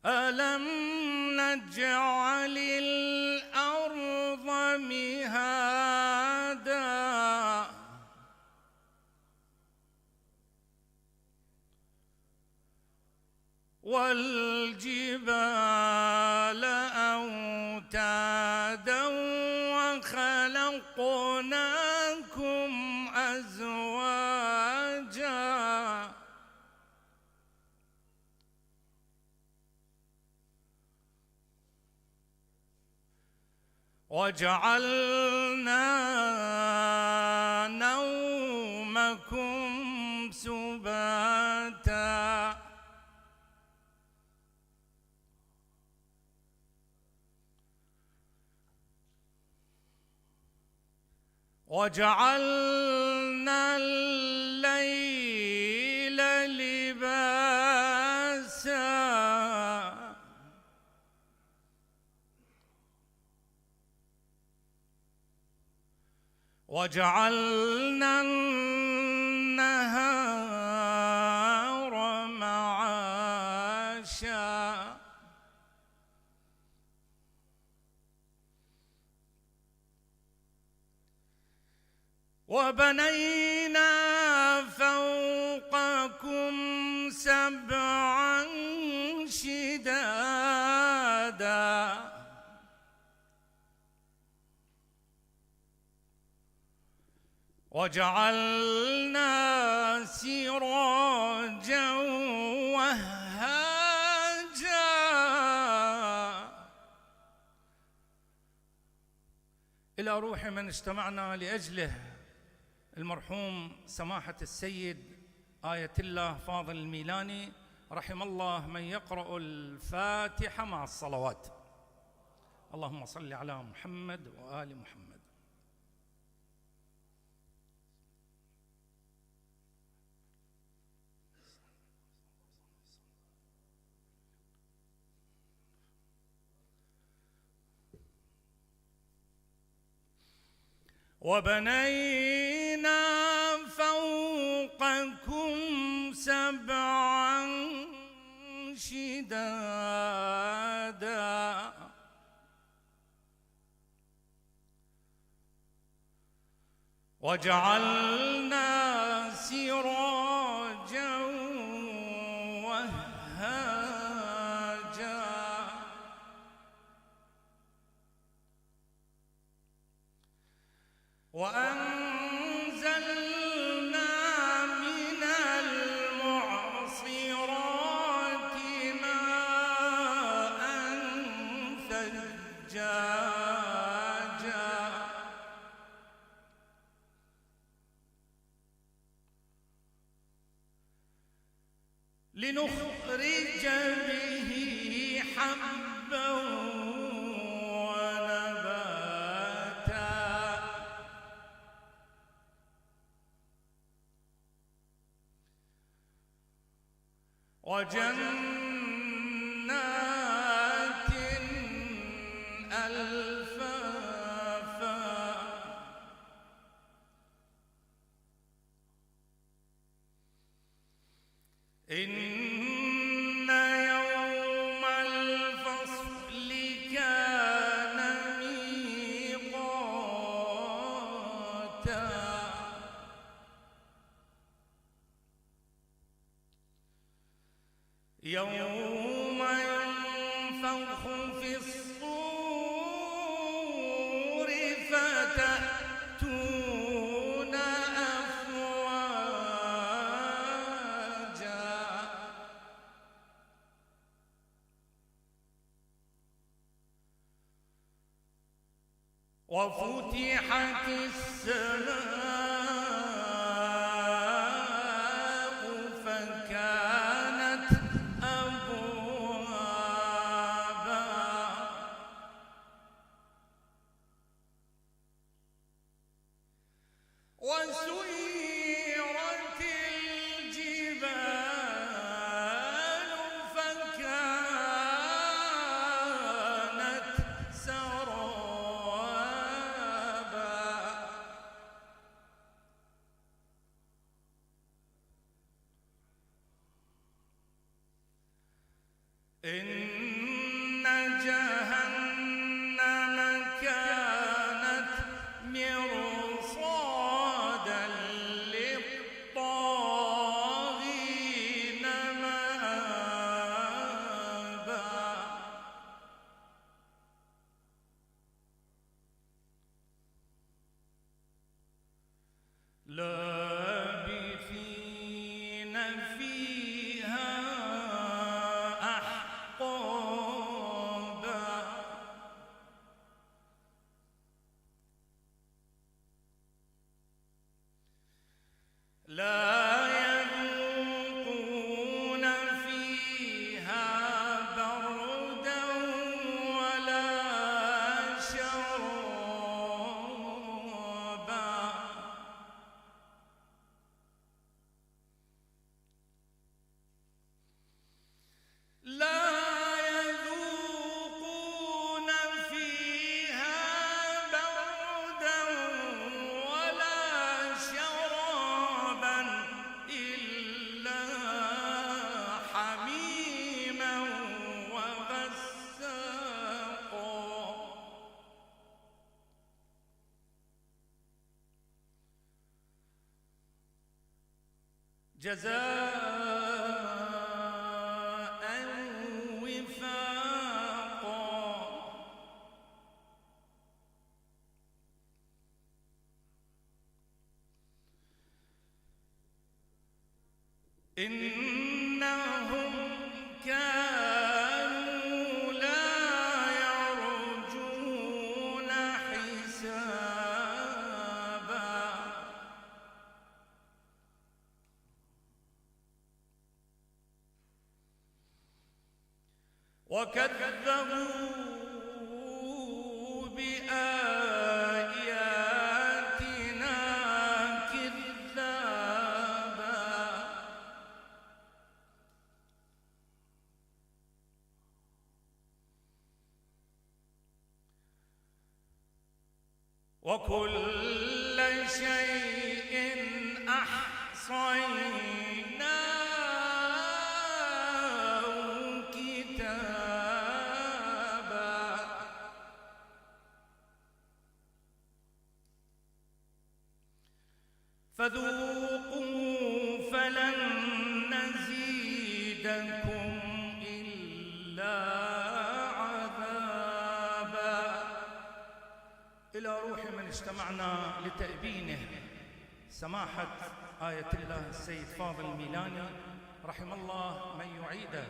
ألم نجعل الأرض مهادا والجبال أوتادا وخلقناكم أزواجا وجعلنا نومكم سباتا وجعلنا الليل لباسا وجعلنا النهار معاشا وبنينا فوقكم سبعا شدادا وجعلنا سراجا وهاجا إلى روح من اجتمعنا لأجله المرحوم سماحة السيد آية الله فاضل الميلاني رحم الله من يقرأ الفاتحة مع الصلوات. اللهم صل على محمد وآل محمد. وبنينا فوقكم سبعا شدادا وجعلنا سراجا وهاجا وأنزلنا من المعصرات ماء ثجاجا لنخرج به حبا وجنات ألفافا إن يوم الفصل كان ميقاتا يوم ينفخ في الصور فتأتون أفواجا وفتحت السماء وسيرت الجبال فكانت سرابا إن جهنم كانت مرصادا للطاغين مآبا لابثين فيها أحقابا لا يذوقون فيها بردا ولا شرابا لا يذوقون فيها بردا ولا شرابا إلا حميما وغساقا جزاء وفاقا إنهم كانوا لا يرجون حسابا وكذبوا بآياتنا كذابا وكل شيء أحصيناه كتابا فذوقوا فلن نزيدكم إلا عذابا. إلى روح من اجتمعنا لتأبينه سماحة آية الله السيد فاضل الميلاني رحم الله من يعيد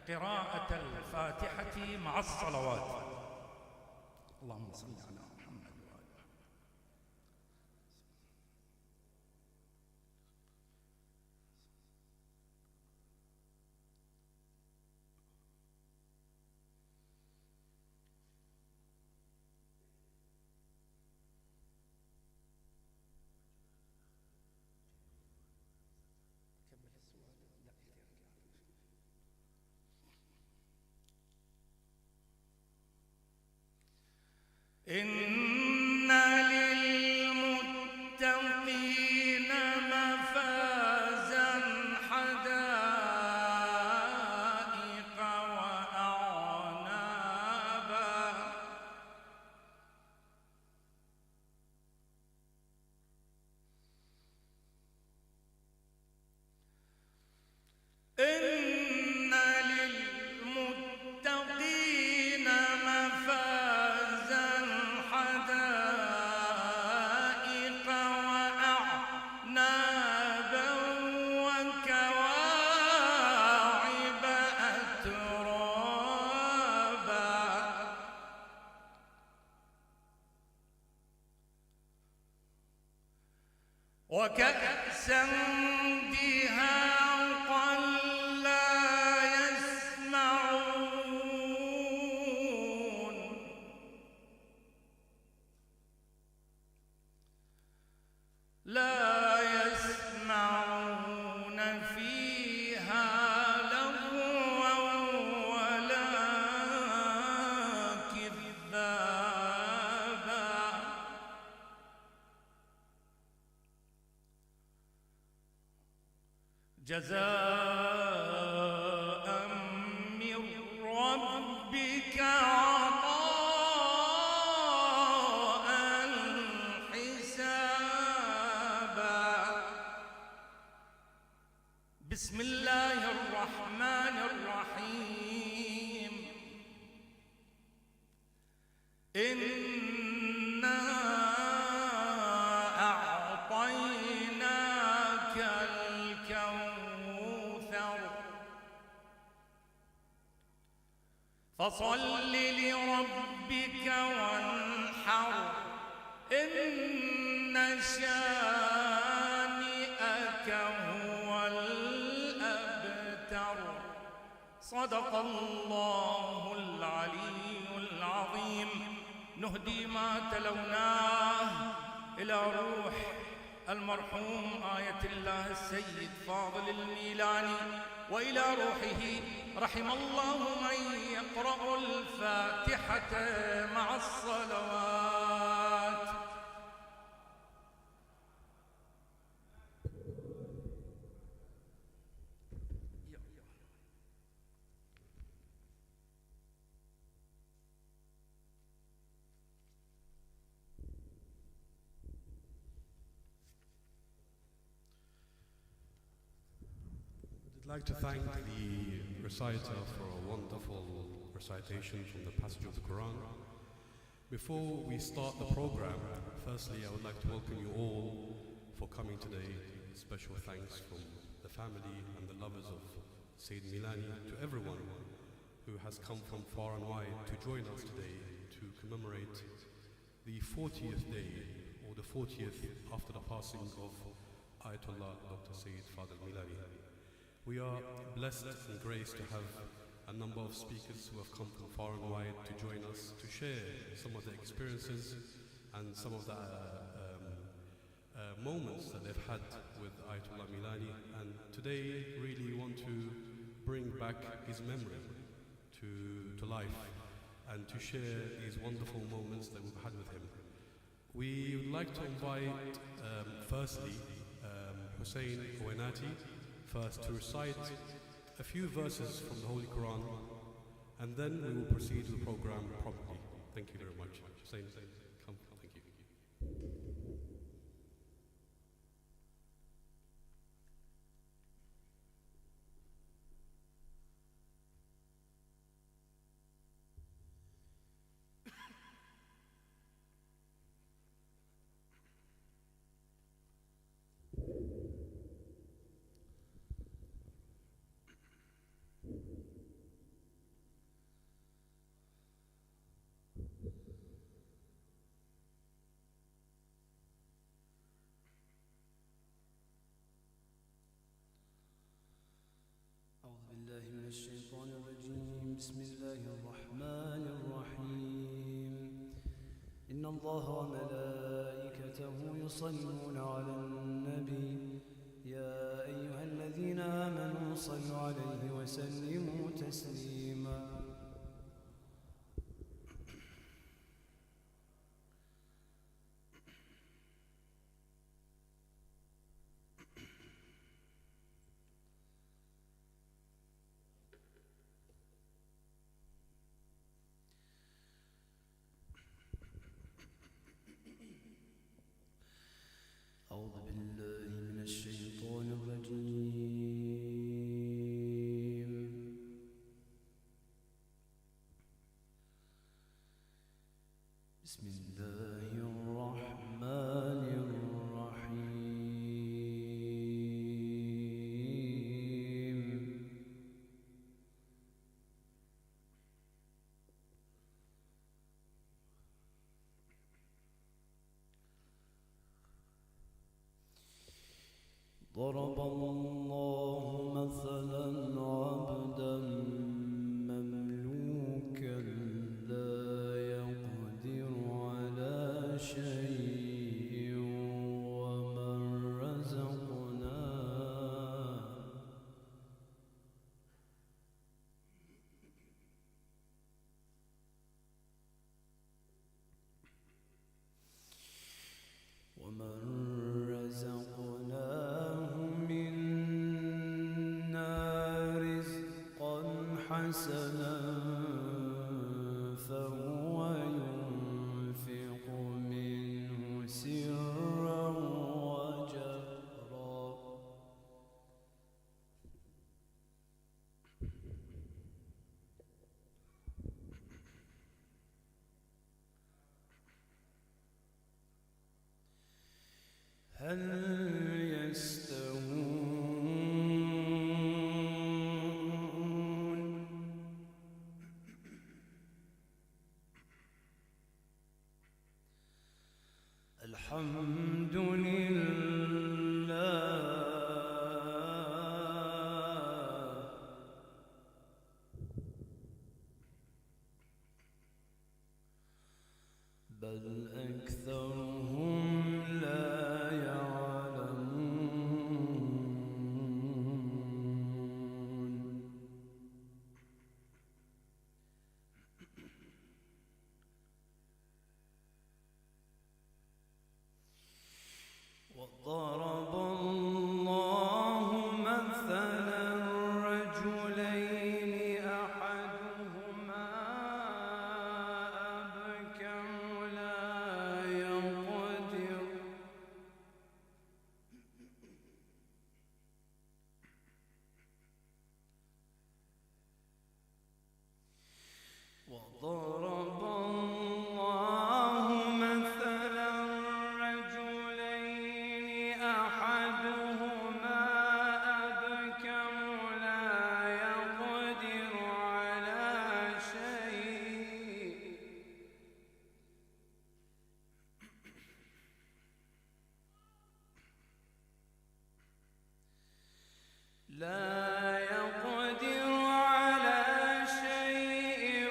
قراءة الفاتحة مع الصلوات. اللهم صل على محمد وآله. إن للمتقين مفازا حدائق وأعنابا إن للمتقين مفازا حدائق وأعنابا وكواعب أترابا وكأسا دهاقا لا يسمعون فيها لغوا ولا كذابا جزاء من ربك فصل لربك وانحر إن شانئك هو الأبتر. صدق الله العلي العظيم. نهدي ما تلوناه إلى روح المرحوم آية الله السيد فاضل الميلاني وإلى روحه، رحم الله من يقرأ الفاتحة مع الصلوات. I'd like to thank the reciter for a wonderful recitation from the passage of the Quran. Before we start the program, firstly I would like to welcome you all for coming today. Special thanks from the family and the lovers of Sayyid Milani to everyone who has come from far and wide to join us today to commemorate the 40th day or the 40th after the passing of Ayatollah Dr. Sayyid Fadhel Milani. We are blessed and graced to have a number of speakers who have come from far and wide to join us to share some of their experiences and some of the moments that they've had with Ayatollah Milani, and today really want to bring back his memory to life and to share these wonderful moments that we've had with him. We would like to invite firstly Hussein Wenati first to recite a few verses from the Holy Quran, and then we will proceed to the program properly. Thank you very much. Hussein, come. Thank you. من الشيطان الرجيم. بسم الله الرحمن الرحيم. إن الله وملائكته يصلون على النبي يا أيها الذين آمنوا صلوا عليه وسلموا تسليما. أعوذ بالله من الشيطان الرجيم. بسم الله الرحمن الرحيم. ضرب الله مثلا عبدا مملوكا لا يقدر على شيء ومن رزقناه حسنا فهو ينفق منه سرا وجهرا هل يستوون وضرب الله مثلا رجلين أحدهما أبكم لا يقدر وضرب الله مثلا رجلين أحدهما أبكم لا يقدر على شيء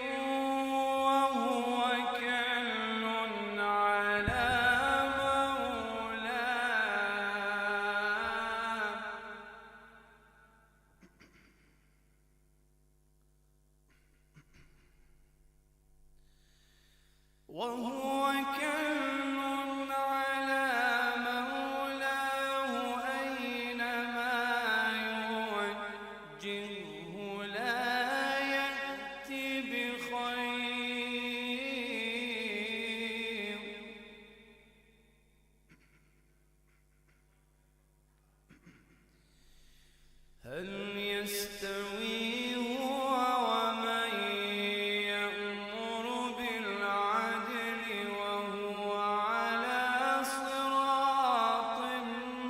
وهو كل على مولاه أينما يوجهه لا يأتي بخير هل يستوي هو ومن يأمر بالعدل وهو على صراط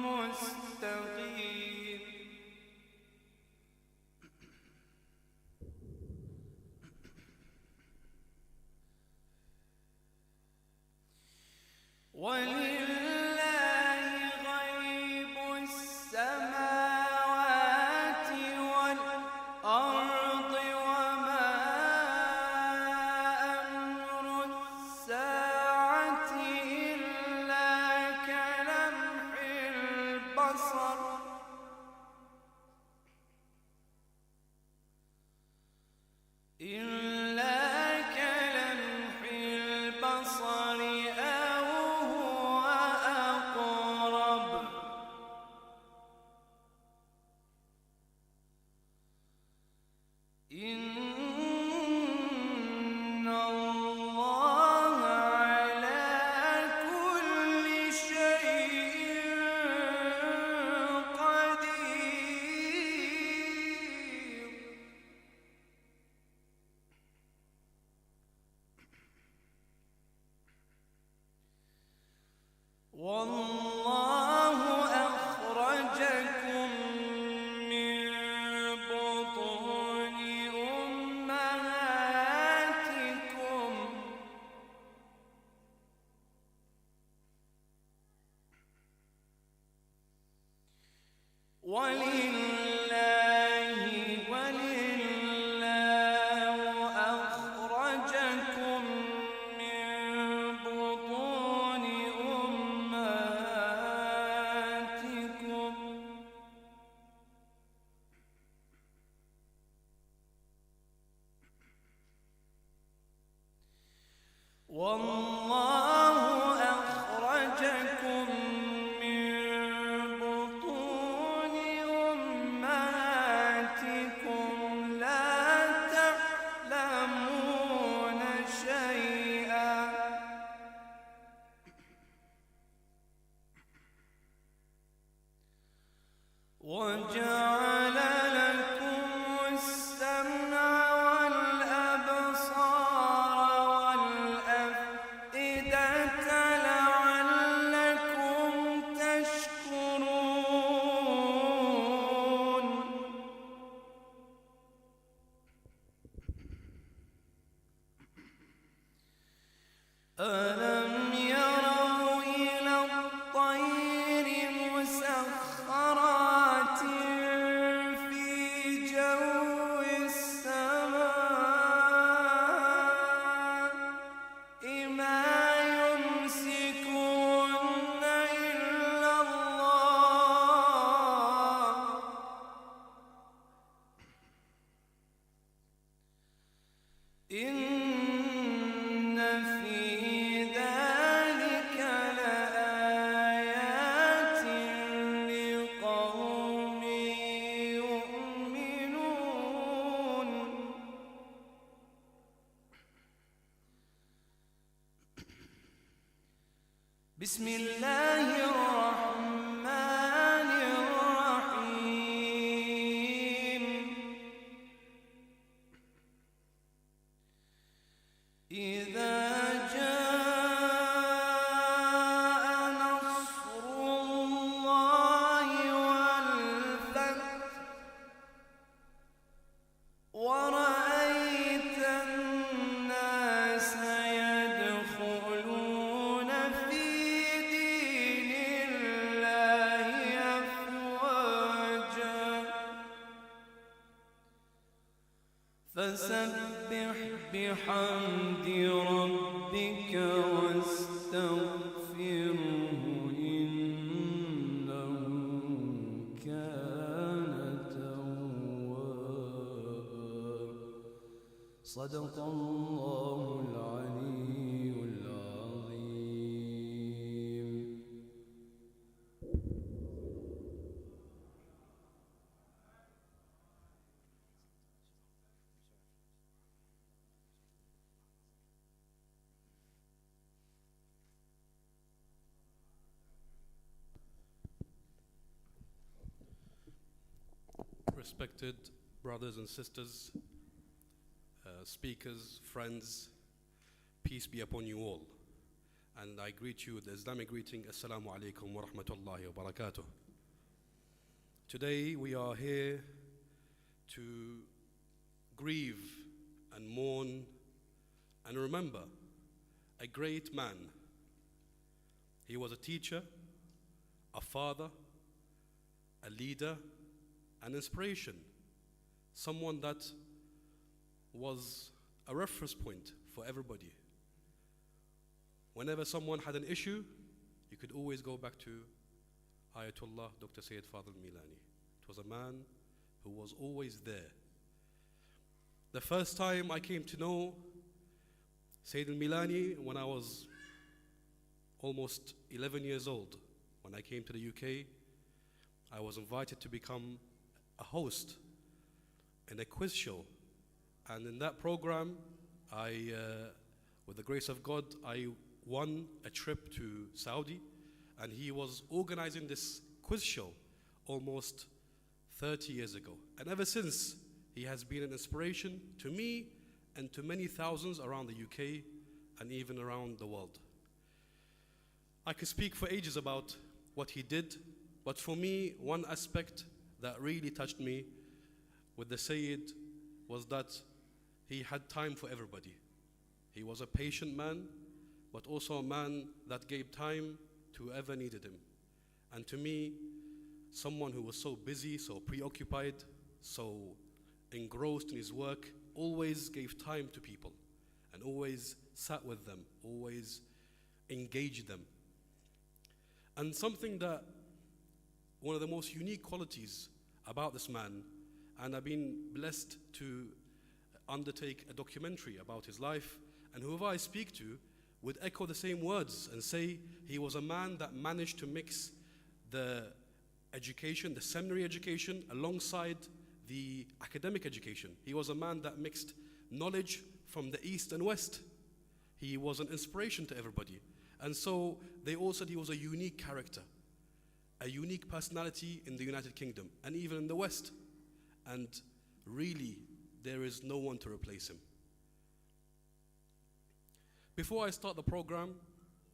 مستقيم ولله غيب السماوات والأرض وما أمر الساعة إلا كلمح البصر أو هو أقرب إن الله على كل شيء قدير والله أخرجكم من بطون أمهاتكم ولله أخرجكم من بطون أمهاتكم والله أخرجكم من بطون أمهاتكم لا تعلمون شيئا وجعل لكم السمع والأبصار والأفئدة لعلكم تشكرون ألم يروا إلى الطير مسخرات بسم الله الرحمن الرحيم إذا جاء نصر الله والفتح ورأيت الناس يدخلون في دين الله أفواجا فسبح بحمد ربك واستغفره إنه كان توابا صدق الله العلي العظيم. Respected brothers and sisters, speakers, friends, peace be upon you all. And I greet you with the Islamic greeting, Assalamu alaikum wa rahmatullahi wa barakatuh. Today we are here to grieve and mourn and remember a great man. He was a teacher, a father, a leader, an inspiration, someone that was a reference point for everybody. Whenever someone had an issue, you could always go back to Ayatollah, Dr. Sayyid Fadhel Milani. It was a man who was always there. The first time I came to know Sayyid Milani when I was almost 11 years old. When I came to the UK, I was invited to become a host in a quiz show, and in that program with the grace of God, I won a trip to Saudi, and he was organizing this quiz show almost 30 years ago, and ever since he has been an inspiration to me and to many thousands around the UK and even around the world. I could speak for ages about what he did, but for me, one aspect that really touched me with the Sayyid was that he had time for everybody. He was a patient man, but also a man that gave time to whoever needed him. And to me, someone who was so busy, so preoccupied, so engrossed in his work, always gave time to people and always sat with them, always engaged them. And something that one of the most unique qualities about this man, and I've been blessed to undertake a documentary about his life, and whoever I speak to would echo the same words and say he was a man that managed to mix the education, the seminary education, alongside the academic education. He was a man that mixed knowledge from the East and West. He was an inspiration to everybody. And so they all said he was a unique character, a unique personality in the United Kingdom and even in the West. And really, there is no one to replace him. Before I start the program,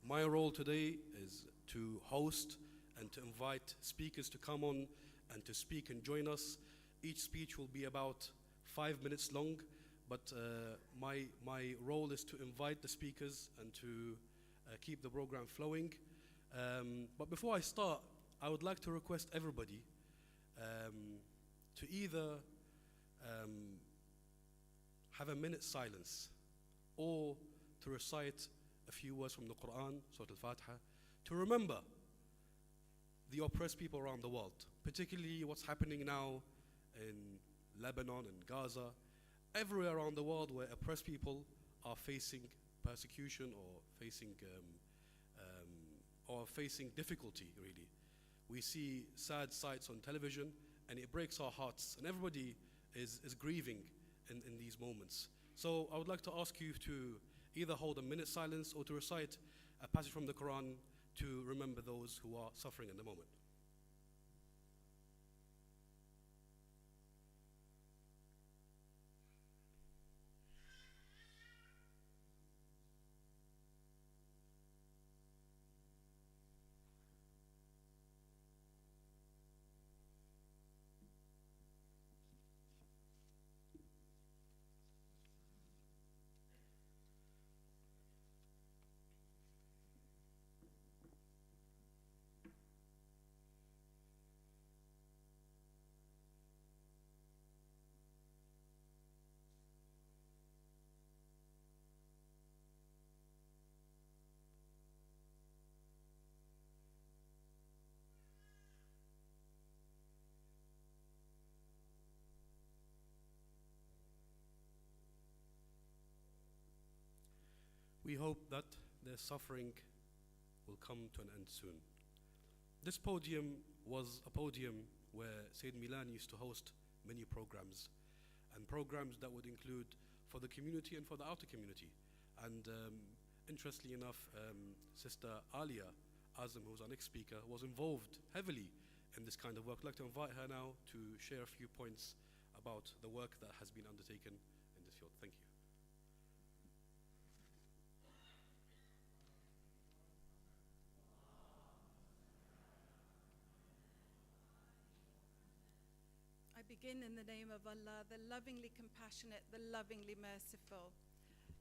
my role today is to host and to invite speakers to come on and to speak and join us. Each speech will be about 5 minutes long, but my role is to invite the speakers and to keep the program flowing. But before I start, I would like to request everybody to either have a minute's silence or to recite a few words from the Quran, Surah Al-Fatiha, to remember the oppressed people around the world, particularly what's happening now in Lebanon and Gaza, everywhere around the world where oppressed people are facing persecution or facing difficulty, really. We see sad sights on television and it breaks our hearts, and everybody is grieving in these moments. So I would like to ask you to either hold a minute's silence or to recite a passage from the Quran to remember those who are suffering at the moment. We hope that their suffering will come to an end soon. This podium was a podium where Sayyid Milani used to host many programs, and programs that would include for the community and for the outer community. And interestingly enough, Sister Alia Azam, who was our next speaker, was involved heavily in this kind of work. I'd like to invite her now to share a few points about the work that has been undertaken in this field. Thank you. I begin in the name of Allah, the lovingly compassionate, the lovingly merciful.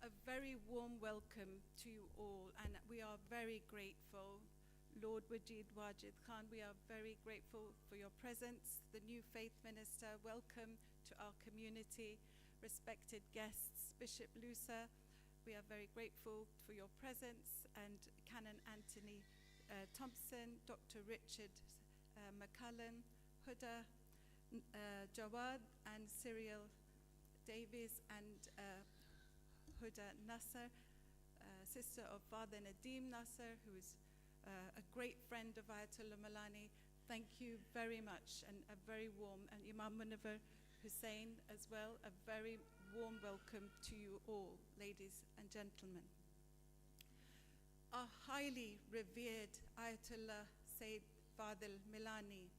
A very warm welcome to you all, and we are very grateful. Lord Wajid Wajid Khan, we are very grateful for your presence. The new faith minister, welcome to our community. Respected guests, Bishop Lusa, we are very grateful for your presence, and Canon Anthony Thompson, Dr. Richard McCullen, Huda Jawad, and Cyril Davies, and Huda Nasser, sister of Father Nadim Nasser, who is a great friend of Ayatollah Milani. Thank you very much, and a very warm, and Imam Munawar Hussain as well, a very warm welcome to you all, ladies and gentlemen. Our highly revered Ayatollah Sayyid Fadhel Milani,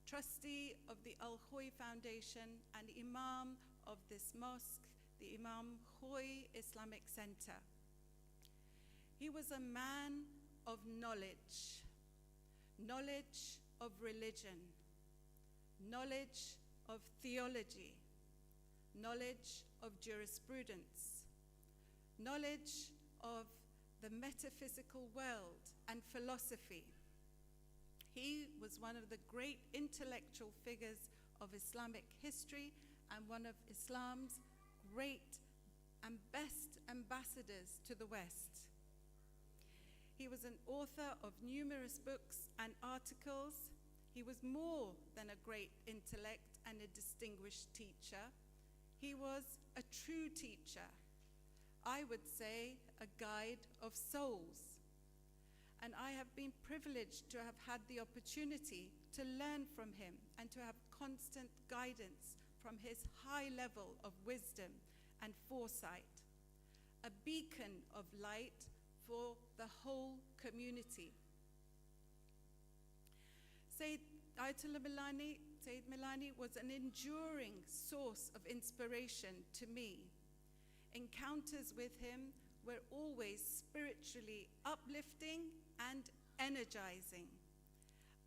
trustee of the Al-Kho'i Foundation and Imam of this mosque, the Imam Kho'i Islamic Center. He was a man of knowledge, knowledge of religion, knowledge of theology, knowledge of jurisprudence, knowledge of the metaphysical world and philosophy. He was one of the great intellectual figures of Islamic history and one of Islam's great and best ambassadors to the West. He was an author of numerous books and articles. He was more than a great intellect and a distinguished teacher. He was a true teacher. I would say a guide of souls. And I have been privileged to have had the opportunity to learn from him and to have constant guidance from his high level of wisdom and foresight, a beacon of light for the whole community. Sayyid Ayatollah Milani, Sayyid Milani was an enduring source of inspiration to me. Encounters with him were always spiritually uplifting and energizing.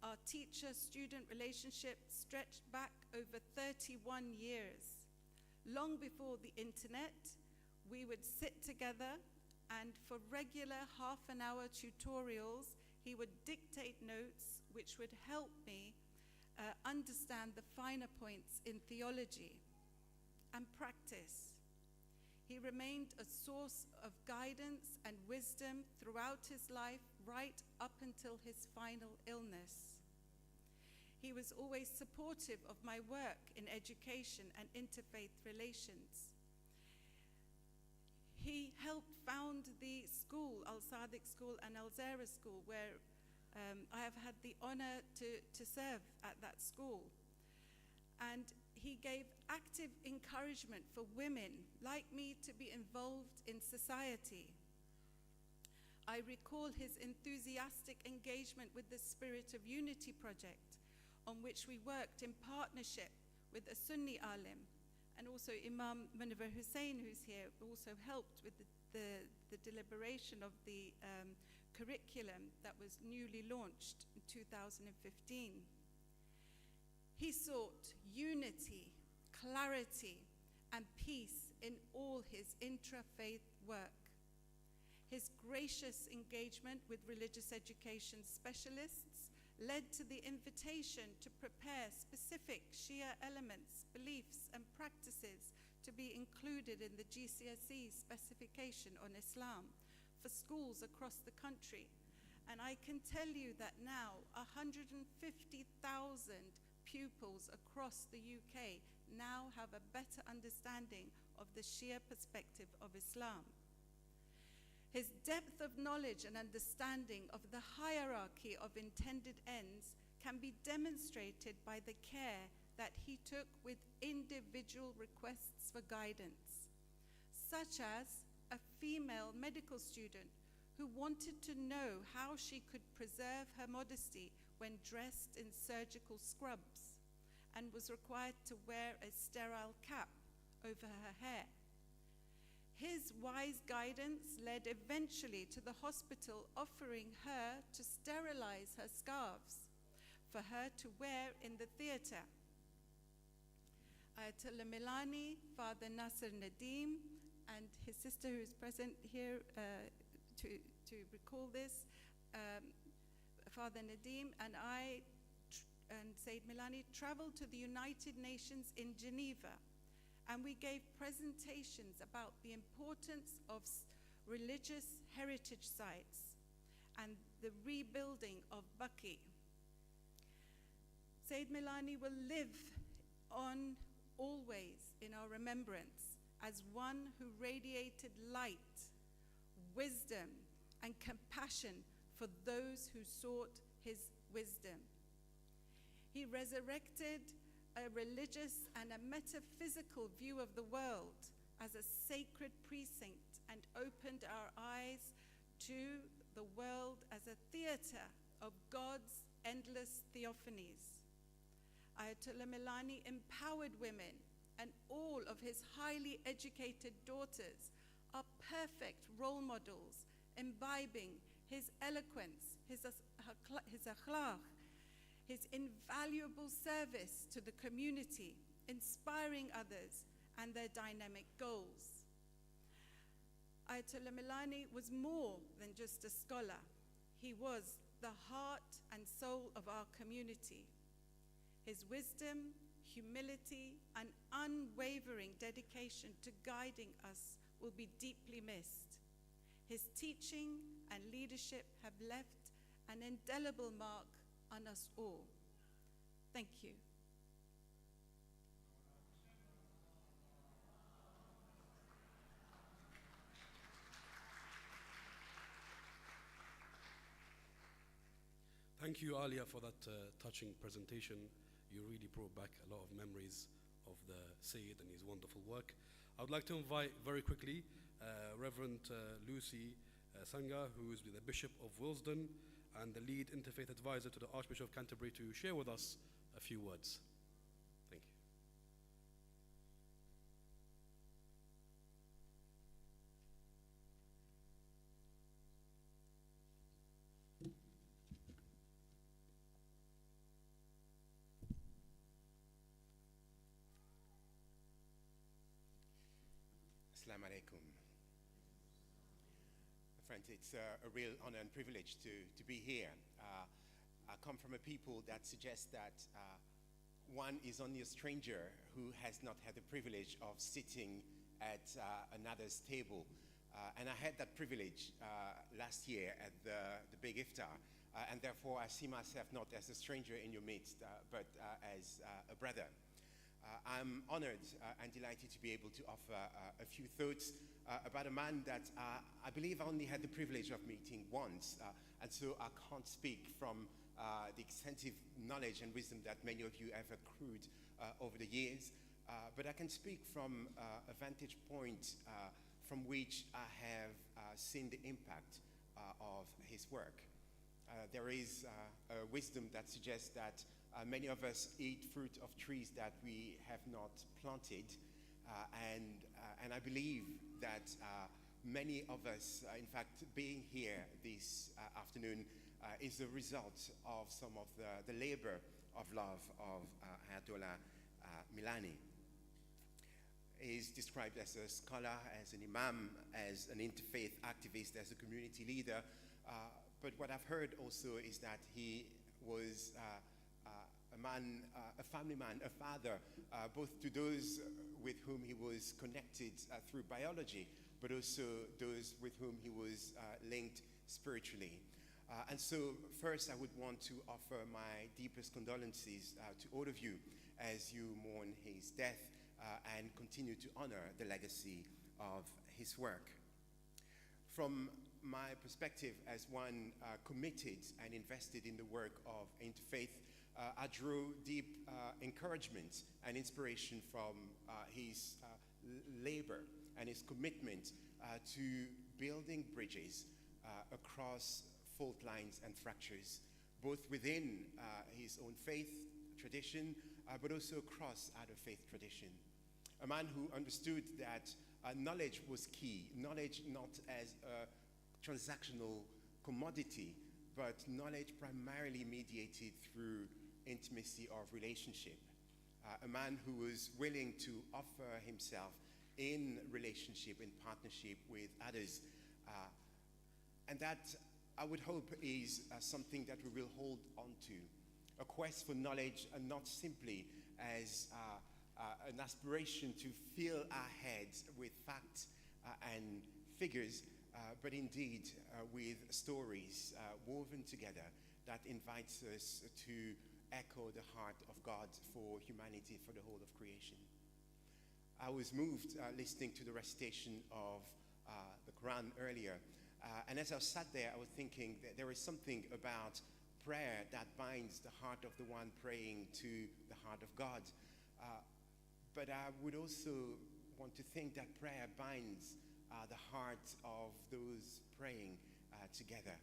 Our teacher-student relationship stretched back over 31 years. Long before the internet, we would sit together, and for regular half-an-hour tutorials, he would dictate notes which would help me understand the finer points in theology and practice. He remained a source of guidance and wisdom throughout his life, right up until his final illness. He was always supportive of my work in education and interfaith relations. He helped found the school, Al-Sadiq School and Al-Zahra School, where I have had the honor to serve at that school. And he gave active encouragement for women like me to be involved in society. I recall his enthusiastic engagement with the Spirit of Unity project, on which we worked in partnership with a Sunni alim, and also Imam Munawar Hussain, who's here, also helped with the deliberation of the curriculum that was newly launched in 2015. He sought unity, clarity, and peace in all his intra-faith work. His gracious engagement with religious education specialists led to the invitation to prepare specific Shia elements, beliefs, and practices to be included in the GCSE specification on Islam for schools across the country. And I can tell you that now 150,000 pupils across the UK now have a better understanding of the Shia perspective of Islam. His depth of knowledge and understanding of the hierarchy of intended ends can be demonstrated by the care that he took with individual requests for guidance, such as a female medical student who wanted to know how she could preserve her modesty when dressed in surgical scrubs and was required to wear a sterile cap over her hair. His wise guidance led eventually to the hospital offering her to sterilize her scarves for her to wear in the theater. Ayatollah Milani, Father Nasser Nadim, and his sister who is present here to recall this, Father Nadim and I and Sayyid Milani traveled to the United Nations in Geneva, and we gave presentations about the importance of religious heritage sites and the rebuilding of Baqi. Sayyid Milani will live on always in our remembrance as one who radiated light, wisdom, and compassion for those who sought his wisdom. He resurrected a religious and a metaphysical view of the world as a sacred precinct and opened our eyes to the world as a theater of God's endless theophanies. Ayatollah Milani empowered women, and all of his highly educated daughters are perfect role models, imbibing his eloquence, his akhlaq, his invaluable service to the community, inspiring others and their dynamic goals. Ayatollah Milani was more than just a scholar. He was the heart and soul of our community. His wisdom, humility, and unwavering dedication to guiding us will be deeply missed. His teaching and leadership have left an indelible mark on us all. Thank you. Thank you, Alia, for that touching presentation. You really brought back a lot of memories of the Sayyid and his wonderful work. I would like to invite very quickly Reverend Lucy Sanga, who is the Bishop of Willesden and the lead Interfaith advisor to the Archbishop of Canterbury, to share with us a few words. Thank you. Assalamu alaikum. Friends, it's a real honor and privilege to be here. I come from a people that suggests that one is only a stranger who has not had the privilege of sitting at another's table. And I had that privilege last year at the big iftar. And therefore, I see myself not as a stranger in your midst, but as a brother. I'm honored and delighted to be able to offer a few thoughts about a man that I believe I only had the privilege of meeting once, and so I can't speak from the extensive knowledge and wisdom that many of you have accrued over the years, but I can speak from a vantage point from which I have seen the impact of his work. There is a wisdom that suggests that many of us eat fruit of trees that we have not planted, and I believe that many of us, in fact, being here this afternoon is a result of some of the labor of love of Ayatollah Milani. He is described as a scholar, as an imam, as an interfaith activist, as a community leader. But what I've heard also is that he was a man, a family man, a father, both to those with whom he was connected through biology, but also those with whom he was linked spiritually. And so first I would want to offer my deepest condolences to all of you as you mourn his death and continue to honor the legacy of his work. From my perspective as one committed and invested in the work of Interfaith, I drew deep encouragement and inspiration from his labor and his commitment to building bridges across fault lines and fractures, both within his own faith tradition, but also across other faith tradition. A man who understood that knowledge was key, knowledge not as a transactional commodity, but knowledge primarily mediated through intimacy of relationship. A man who was willing to offer himself in relationship, in partnership with others. And that, I would hope, is something that we will hold on to. A quest for knowledge, and not simply as an aspiration to fill our heads with facts and figures, but indeed with stories woven together that invites us to echo the heart of God for humanity, for the whole of creation. I was moved listening to the recitation of the Quran earlier, and as I sat there, I was thinking that there is something about prayer that binds the heart of the one praying to the heart of God. But I would also want to think that prayer binds the heart of those praying together.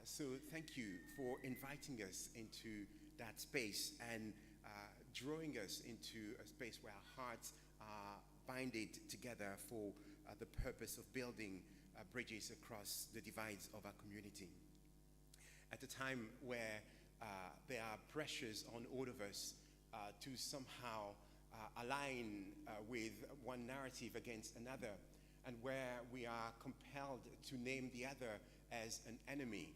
So thank you for inviting us into that space and drawing us into a space where our hearts are binded together for the purpose of building bridges across the divides of our community. At a time where there are pressures on all of us to somehow align with one narrative against another, and where we are compelled to name the other as an enemy,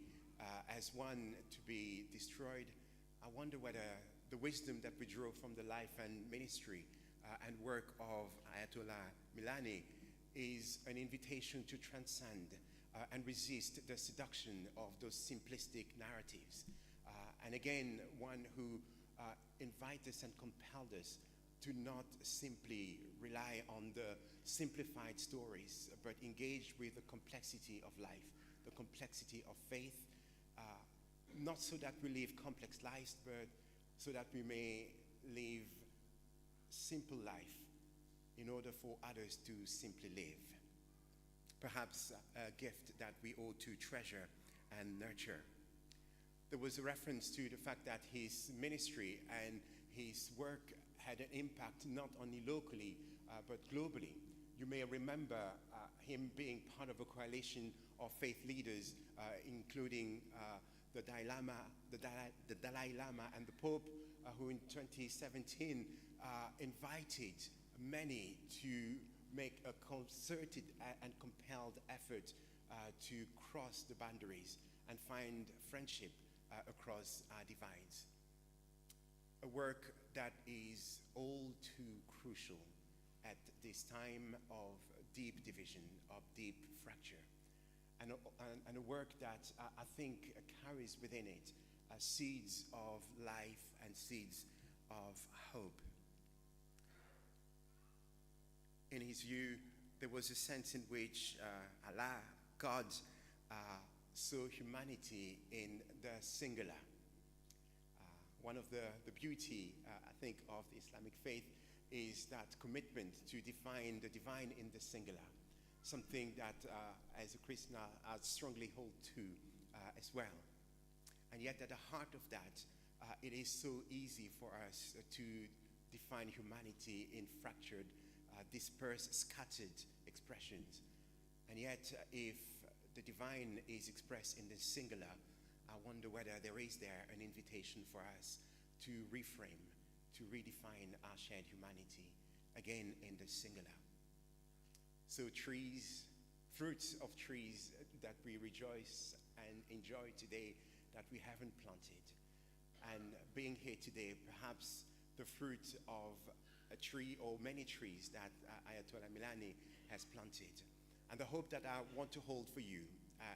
as one to be destroyed, I wonder whether the wisdom that we draw from the life and ministry and work of Ayatollah Milani is an invitation to transcend and resist the seduction of those simplistic narratives. And again, one who invites us and compels us to not simply rely on the simplified stories, but engage with the complexity of life, the complexity of faith, not so that we live complex lives, but so that we may live simple life in order for others to simply live. Perhaps a gift that we ought to treasure and nurture. There was a reference to the fact that his ministry and his work had an impact not only locally, but globally. You may remember him being part of a coalition of faith leaders, including the Dalai Lama and the Pope, who in 2017 invited many to make a concerted and compelled effort to cross the boundaries and find friendship across our divides. A work that is all too crucial at this time of deep division, of deep fracture, and a work that I think carries within it seeds of life and seeds of hope. In his view, there was a sense in which Allah, God, saw humanity in the singular. One of the beauty, I think, of the Islamic faith is that commitment to define the divine in the singular. something that as a Christian I strongly hold to as well. And yet at the heart of that, it is so easy for us to define humanity in fractured, dispersed, scattered expressions. And yet if the divine is expressed in the singular, I wonder whether there is an invitation for us to reframe, to redefine our shared humanity, again in the singular. So trees, fruits of trees that we rejoice and enjoy today that we haven't planted. And being here today, perhaps the fruit of a tree or many trees that Ayatollah Milani has planted. And the hope that I want to hold for you,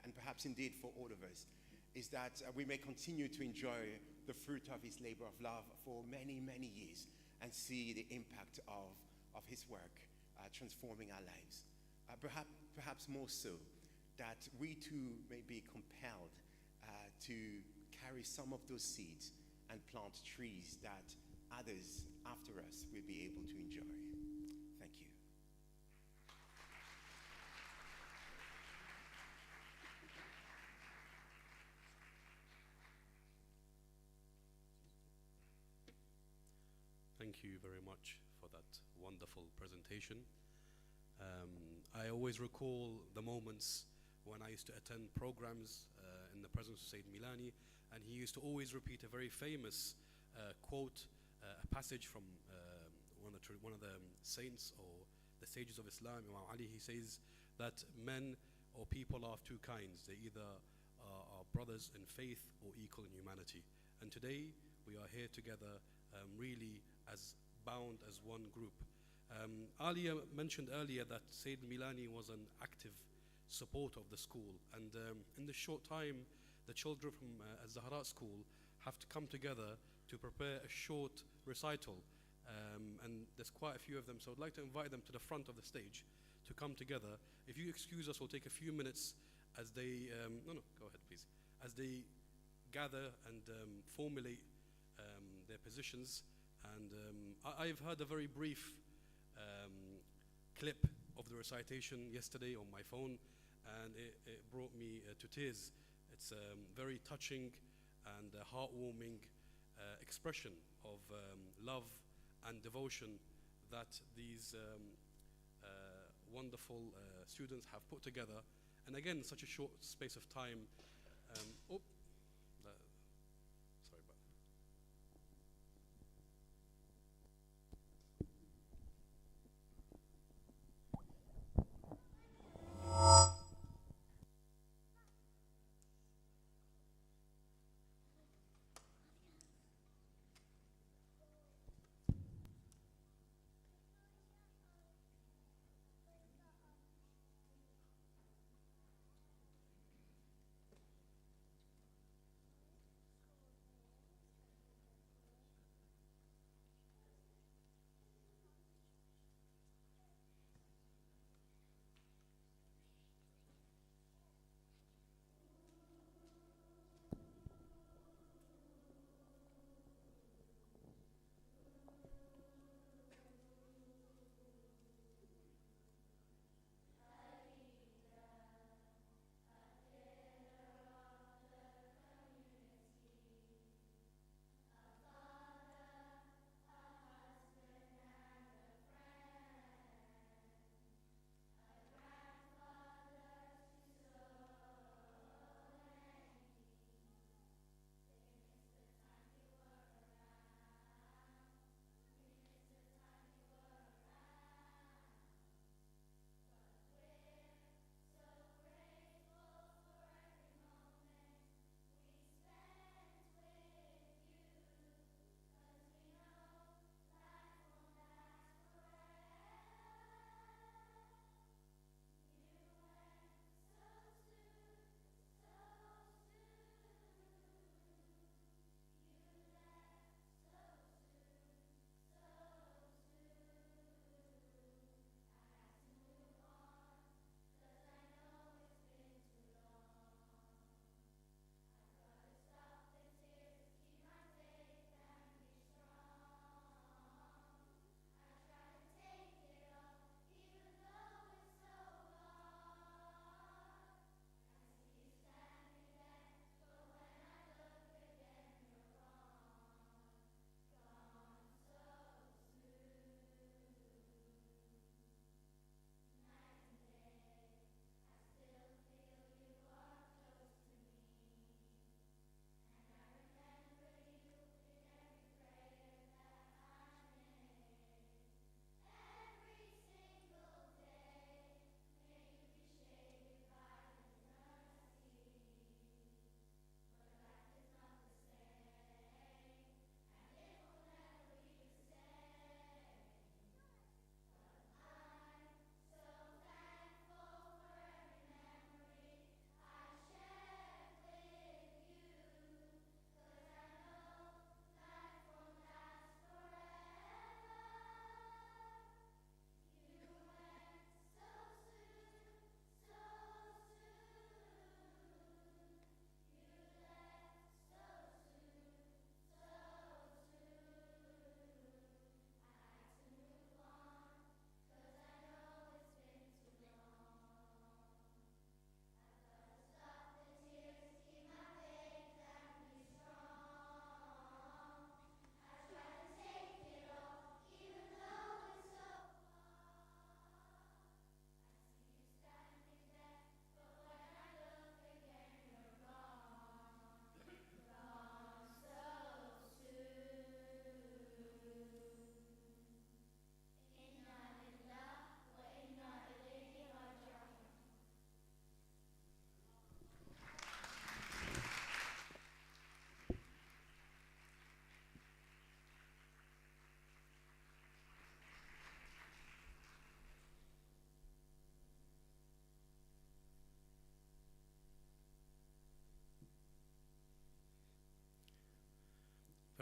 and perhaps indeed for all of us, is that we may continue to enjoy the fruit of his labor of love for many, many years and see the impact of his work transforming our lives. Perhaps more so, that we too may be compelled to carry some of those seeds and plant trees that others after us will be able to enjoy. Thank you. Thank you very much for that wonderful presentation. I always recall the moments when I used to attend programs in the presence of Sayyid Milani, and he used to always repeat a very famous quote, a passage from one of the saints or the sages of Islam, Imam Ali. He says that men or people are of two kinds. They either are brothers in faith or equal in humanity. And today we are here together really as bound as one group. Ali mentioned earlier that Sayyid Milani was an active supporter of the school, and in this short time the children from Zahra School have to come together to prepare a short recital, and there's quite a few of them, so I'd like to invite them to the front of the stage to come together. If you excuse us, we'll take a few minutes as they go ahead please, as they gather and formulate their positions. And I've heard a very brief clip of the recitation yesterday on my phone, and it brought me to tears. It's a very touching and heartwarming expression of love and devotion that these wonderful students have put together. And again, such a short space of time. Sorry about that.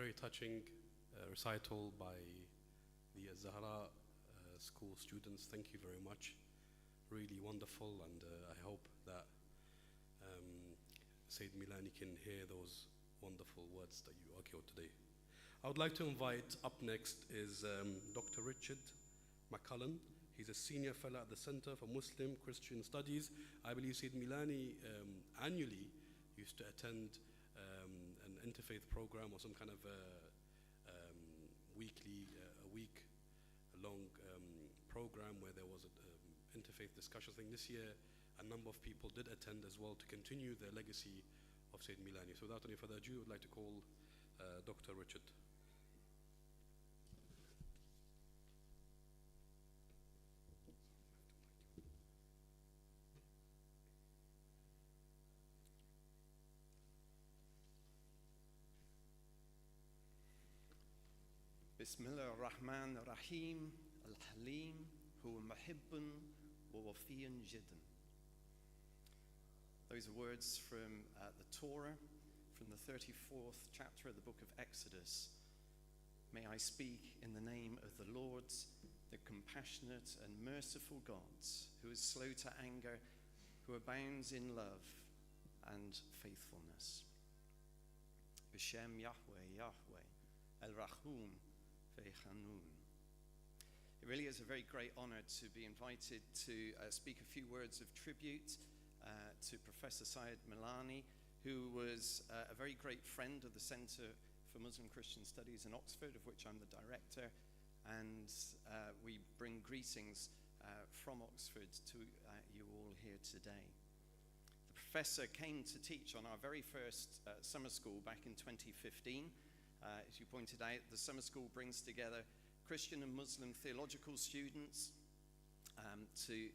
very touching recital by the Zahra school students. Thank you very much. Really wonderful, and I hope that Sayyid Milani can hear those wonderful words that you echoed today. I would like to invite up next is Dr. Richard McCullen. He's a senior fellow at the Center for Muslim Christian Studies. I believe Sayyid Milani annually used to attend an interfaith program or some kind of a week-long program where there was an interfaith discussion. I think this year a number of people did attend as well to continue the legacy of Sayyid Milani. So without any further ado, I would like to call Dr. Richard. بسم الله الرحمن الرحيم الحليم هو محب ووفي جدا. Those are words from the Torah, from the 34th chapter of the book of Exodus. May I speak in the name of the Lord, the compassionate and merciful God, who is slow to anger, who abounds in love and faithfulness. B'Shem Yahweh, Yahweh, El-Rahum, Ve'Chanun. It really is a very great honor to be invited to speak a few words of tribute to Professor Syed Milani, who was a very great friend of the Center for Muslim Christian Studies in Oxford, of which I'm the director, and we bring greetings from Oxford to you all here today. The professor came to teach on our very first summer school back in 2015. As you pointed out, the summer school brings together Christian and Muslim theological students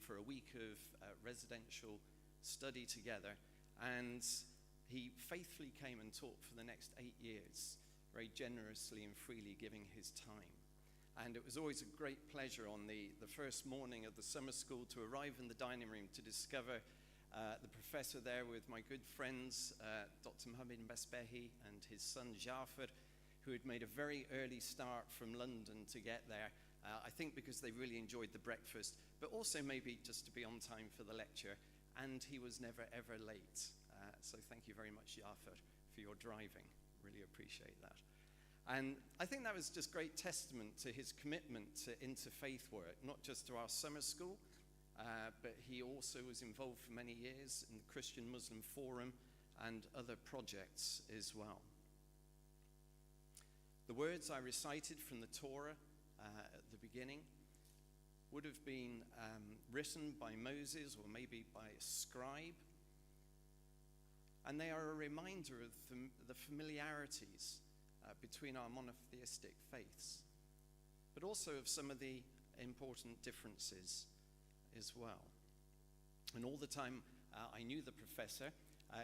for a week of residential study together, and he faithfully came and taught for the next 8 years, very generously and freely giving his time. And it was always a great pleasure on the first morning of the summer school to arrive in the dining room to discover the professor there with my good friends, Dr. Mohammed Basbehi and his son Jafar, who had made a very early start from London to get there, I think because they really enjoyed the breakfast, but also maybe just to be on time for the lecture, and he was never ever late. So thank you very much, Jafar, for your driving. Really appreciate that. And I think that was just great testament to his commitment to interfaith work, not just to our summer school, but he also was involved for many years in the Christian Muslim Forum and other projects as well. The words I recited from the Torah at the beginning would have been written by Moses or maybe by a scribe, and they are a reminder of the familiarities between our monotheistic faiths, but also of some of the important differences as well. And all the time I knew the professor,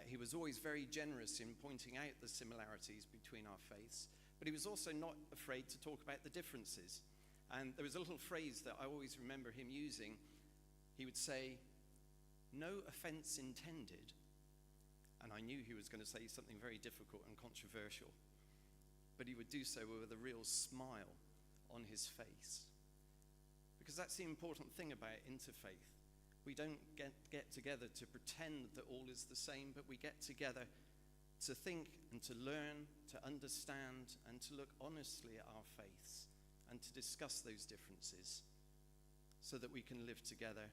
he was always very generous in pointing out the similarities between our faiths, but he was also not afraid to talk about the differences. And there was a little phrase that I always remember him using. He would say, "No offense intended." And I knew he was going to say something very difficult and controversial, but he would do so with a real smile on his face. Because that's the important thing about interfaith. We don't get together to pretend that all is the same, but we get together to think and to learn, to understand, and to look honestly at our faiths and to discuss those differences so that we can live together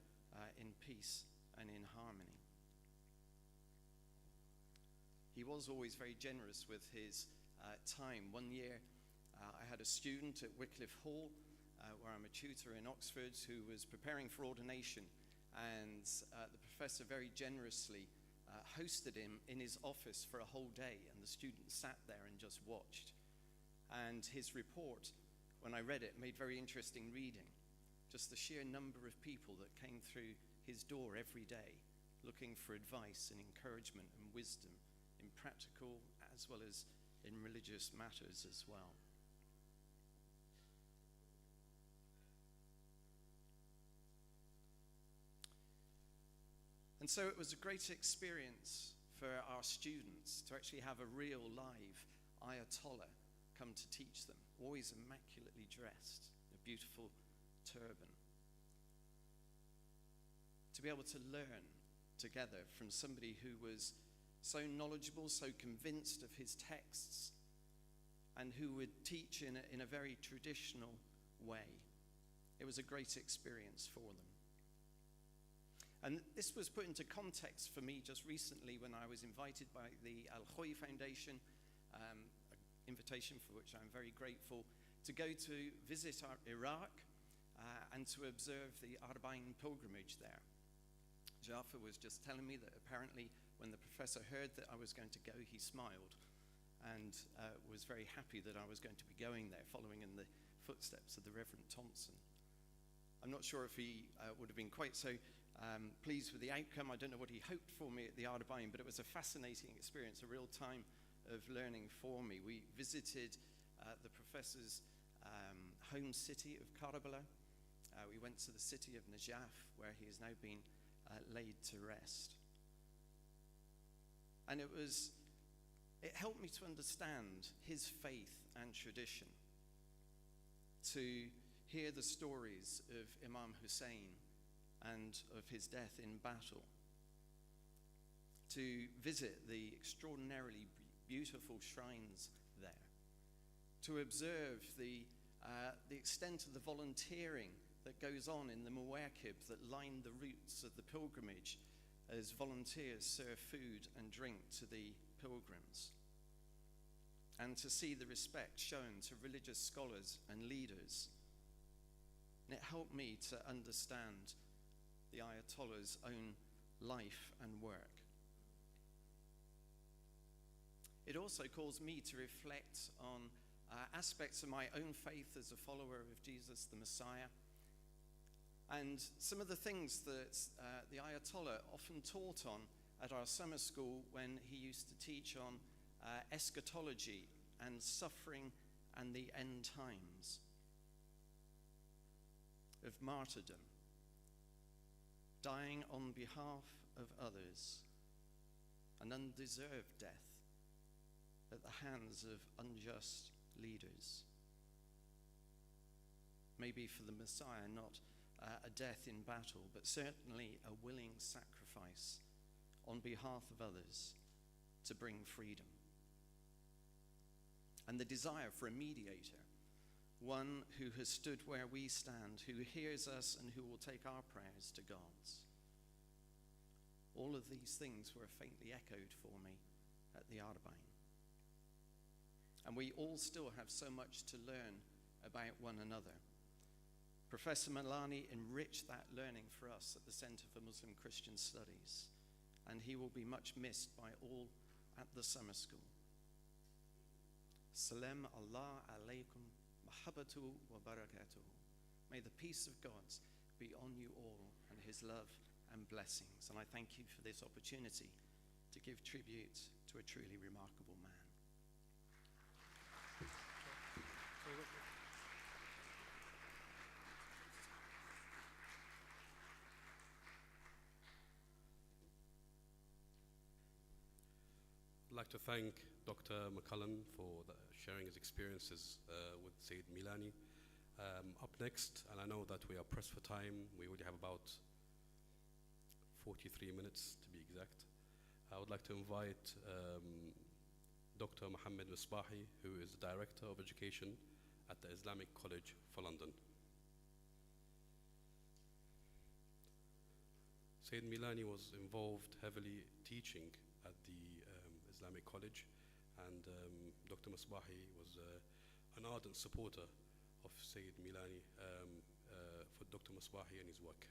in peace and in harmony. He was always very generous with his time. One year I had a student at Wycliffe Hall, where I'm a tutor in Oxford, who was preparing for ordination, and the professor very generously hosted him in his office for a whole day, and the student sat there and just watched. And his report, when I read it, made very interesting reading. Just the sheer number of people that came through his door every day looking for advice and encouragement and wisdom in practical as well as in religious matters as well. And so it was a great experience for our students to actually have a real live Ayatollah come to teach them, always immaculately dressed, a beautiful turban. To be able to learn together from somebody who was so knowledgeable, so convinced of his texts, and who would teach in a very traditional way. It was a great experience for them. And this was put into context for me just recently when I was invited by the الخوئي Foundation, an invitation for which I'm very grateful, to go to visit Iraq and to observe the Arba'in pilgrimage there. Jaffa was just telling me that apparently when the professor heard that I was going to go, he smiled and was very happy that I was going to be going there, following in the footsteps of the Reverend Thompson. I'm not sure if he would have been quite so pleased with the outcome. I don't know what he hoped for me at the Arba'in, but it was a fascinating experience, a real time of learning for me. We visited the professor's home city of Karbala. We went to the city of Najaf, where he has now been laid to rest. And it helped me to understand his faith and tradition, to hear the stories of Imam Hussein and of his death in battle, to visit the extraordinarily beautiful shrines there, to observe the extent of the volunteering that goes on in the mawakib that line the routes of the pilgrimage as volunteers serve food and drink to the pilgrims, and to see the respect shown to religious scholars and leaders. And it helped me to understand the Ayatollah's own life and work. It also caused me to reflect on aspects of my own faith as a follower of Jesus the Messiah, and some of the things that the Ayatollah often taught on at our summer school when he used to teach on eschatology and suffering and the end times, of martyrdom, dying on behalf of others, an undeserved death at the hands of unjust leaders. Maybe for the Messiah, not a death in battle, but certainly a willing sacrifice on behalf of others to bring freedom. And the desire for a mediator, one who has stood where we stand, who hears us and who will take our prayers to God's. All of these things were faintly echoed for me at the Arba'in. And we all still have so much to learn about one another. Professor Milani enriched that learning for us at the Center for Muslim Christian Studies, and he will be much missed by all at the summer school. Salam Allah alaykum mahabbatu wa barakatuhu. May the peace of God be on you all, and his love and blessings. And I thank you for this opportunity to give tribute to a truly remarkable man. I'd like to thank Dr. McCullum for sharing his experiences with Sayyid Milani. Up next, and I know that we are pressed for time, we only have about 43 minutes to be exact. I would like to invite Dr. Mohammed Misbahi, who is the Director of Education at the Islamic College for London. Sayyid Milani was involved heavily teaching at the Islamic College, and Dr. Misbahi was an ardent supporter of Sayyid Milani for Dr. Misbahi and his work.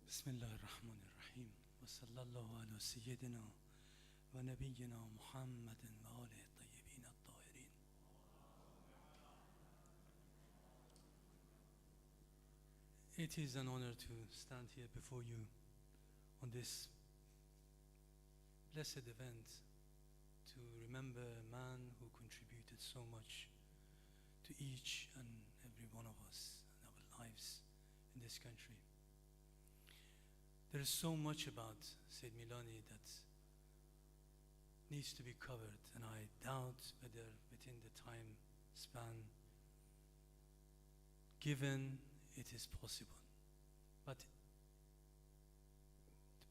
بسم الله الرحمن الرحيم وصلى الله على سيدنا ونبينا محمد وآله الطيبين الطاهرين. It is an honor to stand here before you on this blessed event to remember a man who contributed so much to each and every every one of us and our lives in this country. There is so much about Sayyid Milani that needs to be covered, and I doubt whether within the time span given it is possible. But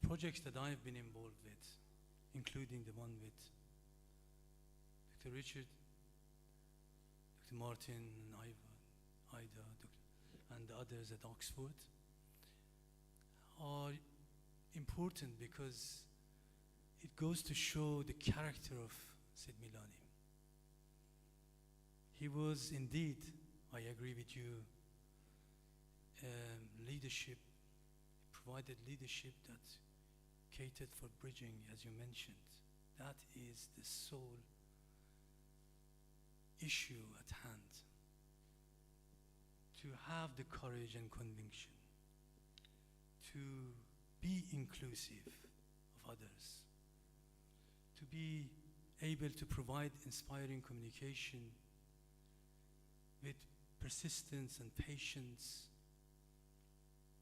the projects that I've been involved with, including the one with Dr. Richard, Dr. Martin, and Ida, and the others at Oxford, are important because it goes to show the character of Sayyid Milani. He was indeed, I agree with you, leadership, provided leadership that catered for bridging, as you mentioned. That is the sole issue at hand. To have the courage and conviction to be inclusive of others, to be able to provide inspiring communication with persistence and patience,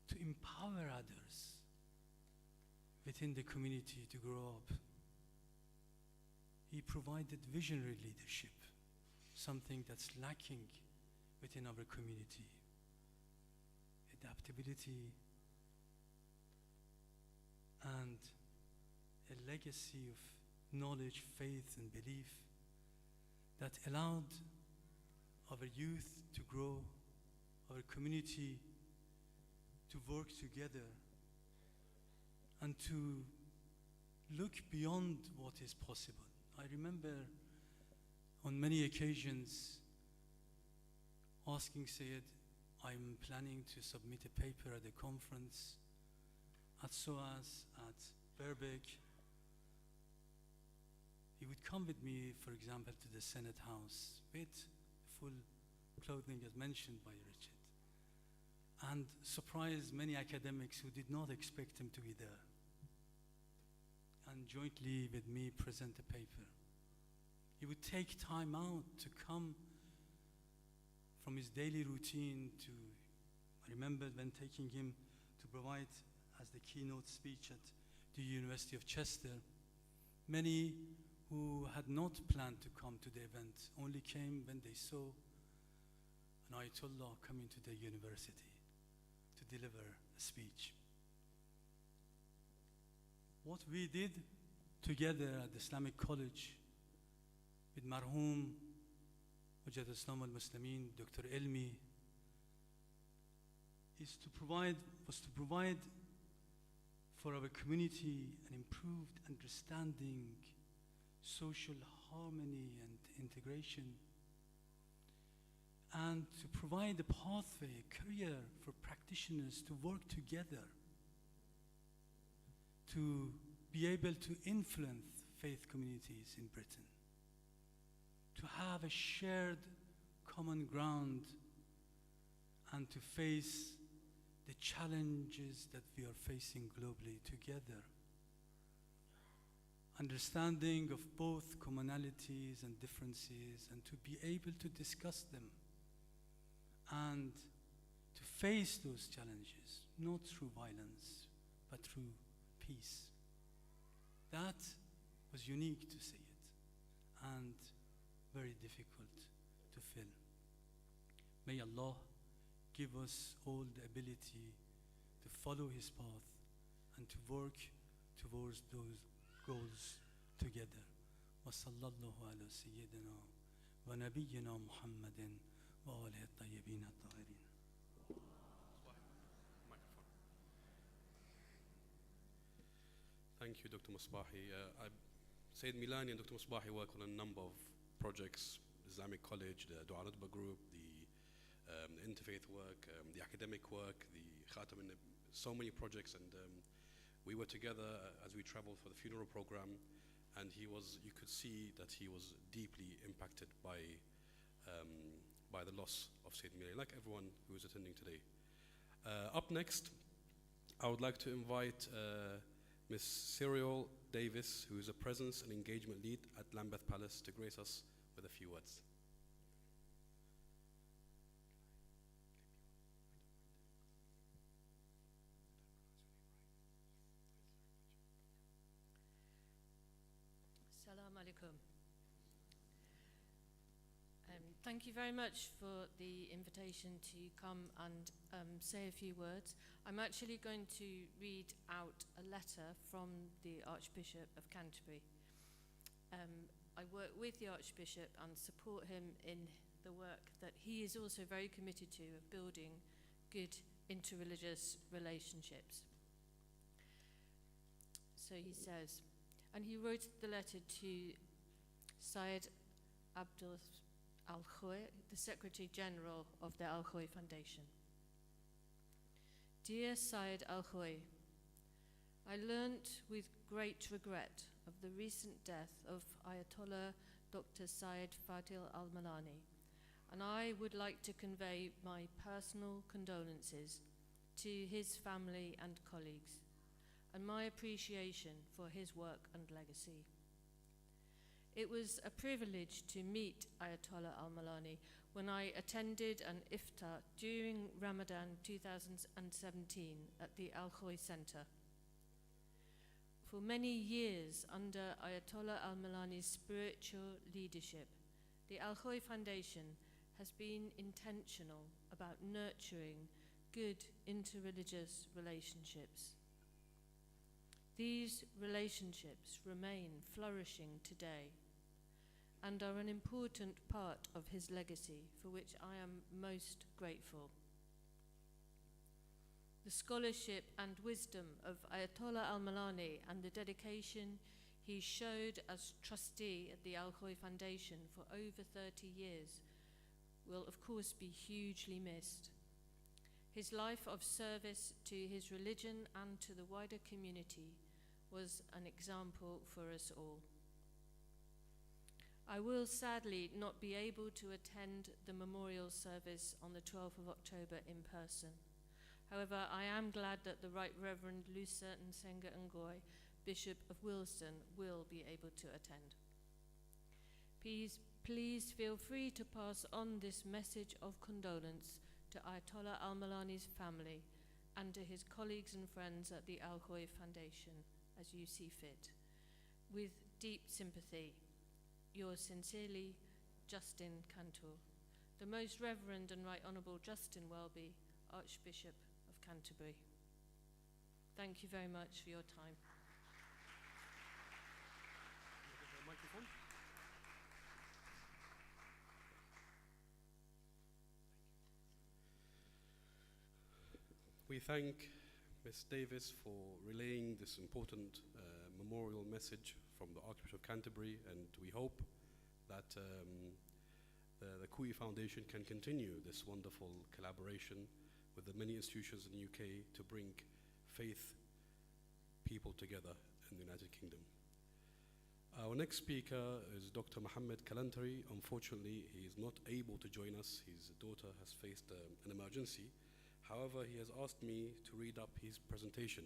to empower others within the community to grow up. He provided visionary leadership, something that's lacking within our community. Adaptability and a legacy of knowledge, faith, and belief that allowed our youth to grow, our community to work together, and to look beyond what is possible. I remember on many occasions asking Syed, I'm planning to submit a paper at a conference at SOAS, at Berbick. He would come with me, for example, to the Senate House with full clothing as mentioned by Richard, and surprise many academics who did not expect him to be there, and jointly with me present a paper. He would take time out to come from his daily routine to, I remember when taking him to provide as the keynote speech at the University of Chester, many who had not planned to come to the event only came when they saw an Ayatollah coming to the university to deliver a speech. What we did together at the Islamic College with Marhum Hujjat Islam al-Muslimin, Dr. Ilmi, was to provide for our community an improved understanding, social harmony and integration, and to provide a pathway, a career for practitioners to work together to be able to influence faith communities in Britain, to have a shared common ground, and to face the challenges that we are facing globally together. Understanding of both commonalities and differences, and to be able to discuss them and to face those challenges, not through violence, but through peace. That was unique to see it and very difficult to fill. May Allah give us all the ability to follow His path and to work towards those goals together. وصلى الله على سيدنا ونبينا محمد وآله الطيبين الطاهرين. Thank you, Dr. Musbahi. Sayyid Milani and Dr. Musbahi work on a number of projects: Islamic College, the Dua Nutba group, the Interfaith work, the academic work, the Khatam, and so many projects. And we were together as we traveled for the funeral program, and you could see that he was deeply impacted by the loss of Sayyid Milani, like everyone who is attending today. Up next, I would like to invite Ms. Cyril Davis, who is a presence and engagement lead at Lambeth Palace, to grace us with a few words. alaikum. Thank you very much for the invitation to come and say a few words. I'm actually going to read out a letter from the Archbishop of Canterbury. I work with the Archbishop and support him in the work that he is also very committed to of building good interreligious relationships. So he says, and he wrote the letter to Syed Abdul Al-Khouïi, the Secretary General of the Al-Khouïi Foundation. Dear Syed Al-Khouïi, I learnt with great regret of the recent death of Ayatollah Dr. Syed Fadhel al-Milani, and I would like to convey my personal condolences to his family and colleagues, and my appreciation for his work and legacy. It was a privilege to meet Ayatollah al-Milani when I attended an iftar during Ramadan 2017 at the Al-Khouïi Center. For many years under Ayatollah al-Milani's spiritual leadership, the Al-Khouïi Foundation has been intentional about nurturing good interreligious relationships. These relationships remain flourishing today and are an important part of his legacy, for which I am most grateful. The scholarship and wisdom of Ayatollah al-Milani and the dedication he showed as trustee at the Al-Khouïi Foundation for over 30 years will of course be hugely missed. His life of service to his religion and to the wider community was an example for us all. I will sadly not be able to attend the memorial service on the 12th of October in person. However, I am glad that the Right Reverend Lusa Nsenga Ngoy, Bishop of Wilston, will be able to attend. Please feel free to pass on this message of condolence to Ayatollah al-Milani's family and to his colleagues and friends at the Al-Khouïi Foundation as you see fit. With deep sympathy, yours sincerely, Justin Cantor. The Most Reverend and Right Honourable Justin Welby, Archbishop of Canterbury. Thank you very much for your time. Microphone. We thank Ms. Davis for relaying this important memorial message from the Archbishop of Canterbury, and we hope that the Khouïi Foundation can continue this wonderful collaboration with the many institutions in the UK to bring faith people together in the United Kingdom. Our next speaker is Dr. Mohammed Kalantari. Unfortunately, he is not able to join us. His daughter has faced an emergency. However, he has asked me to read up his presentation.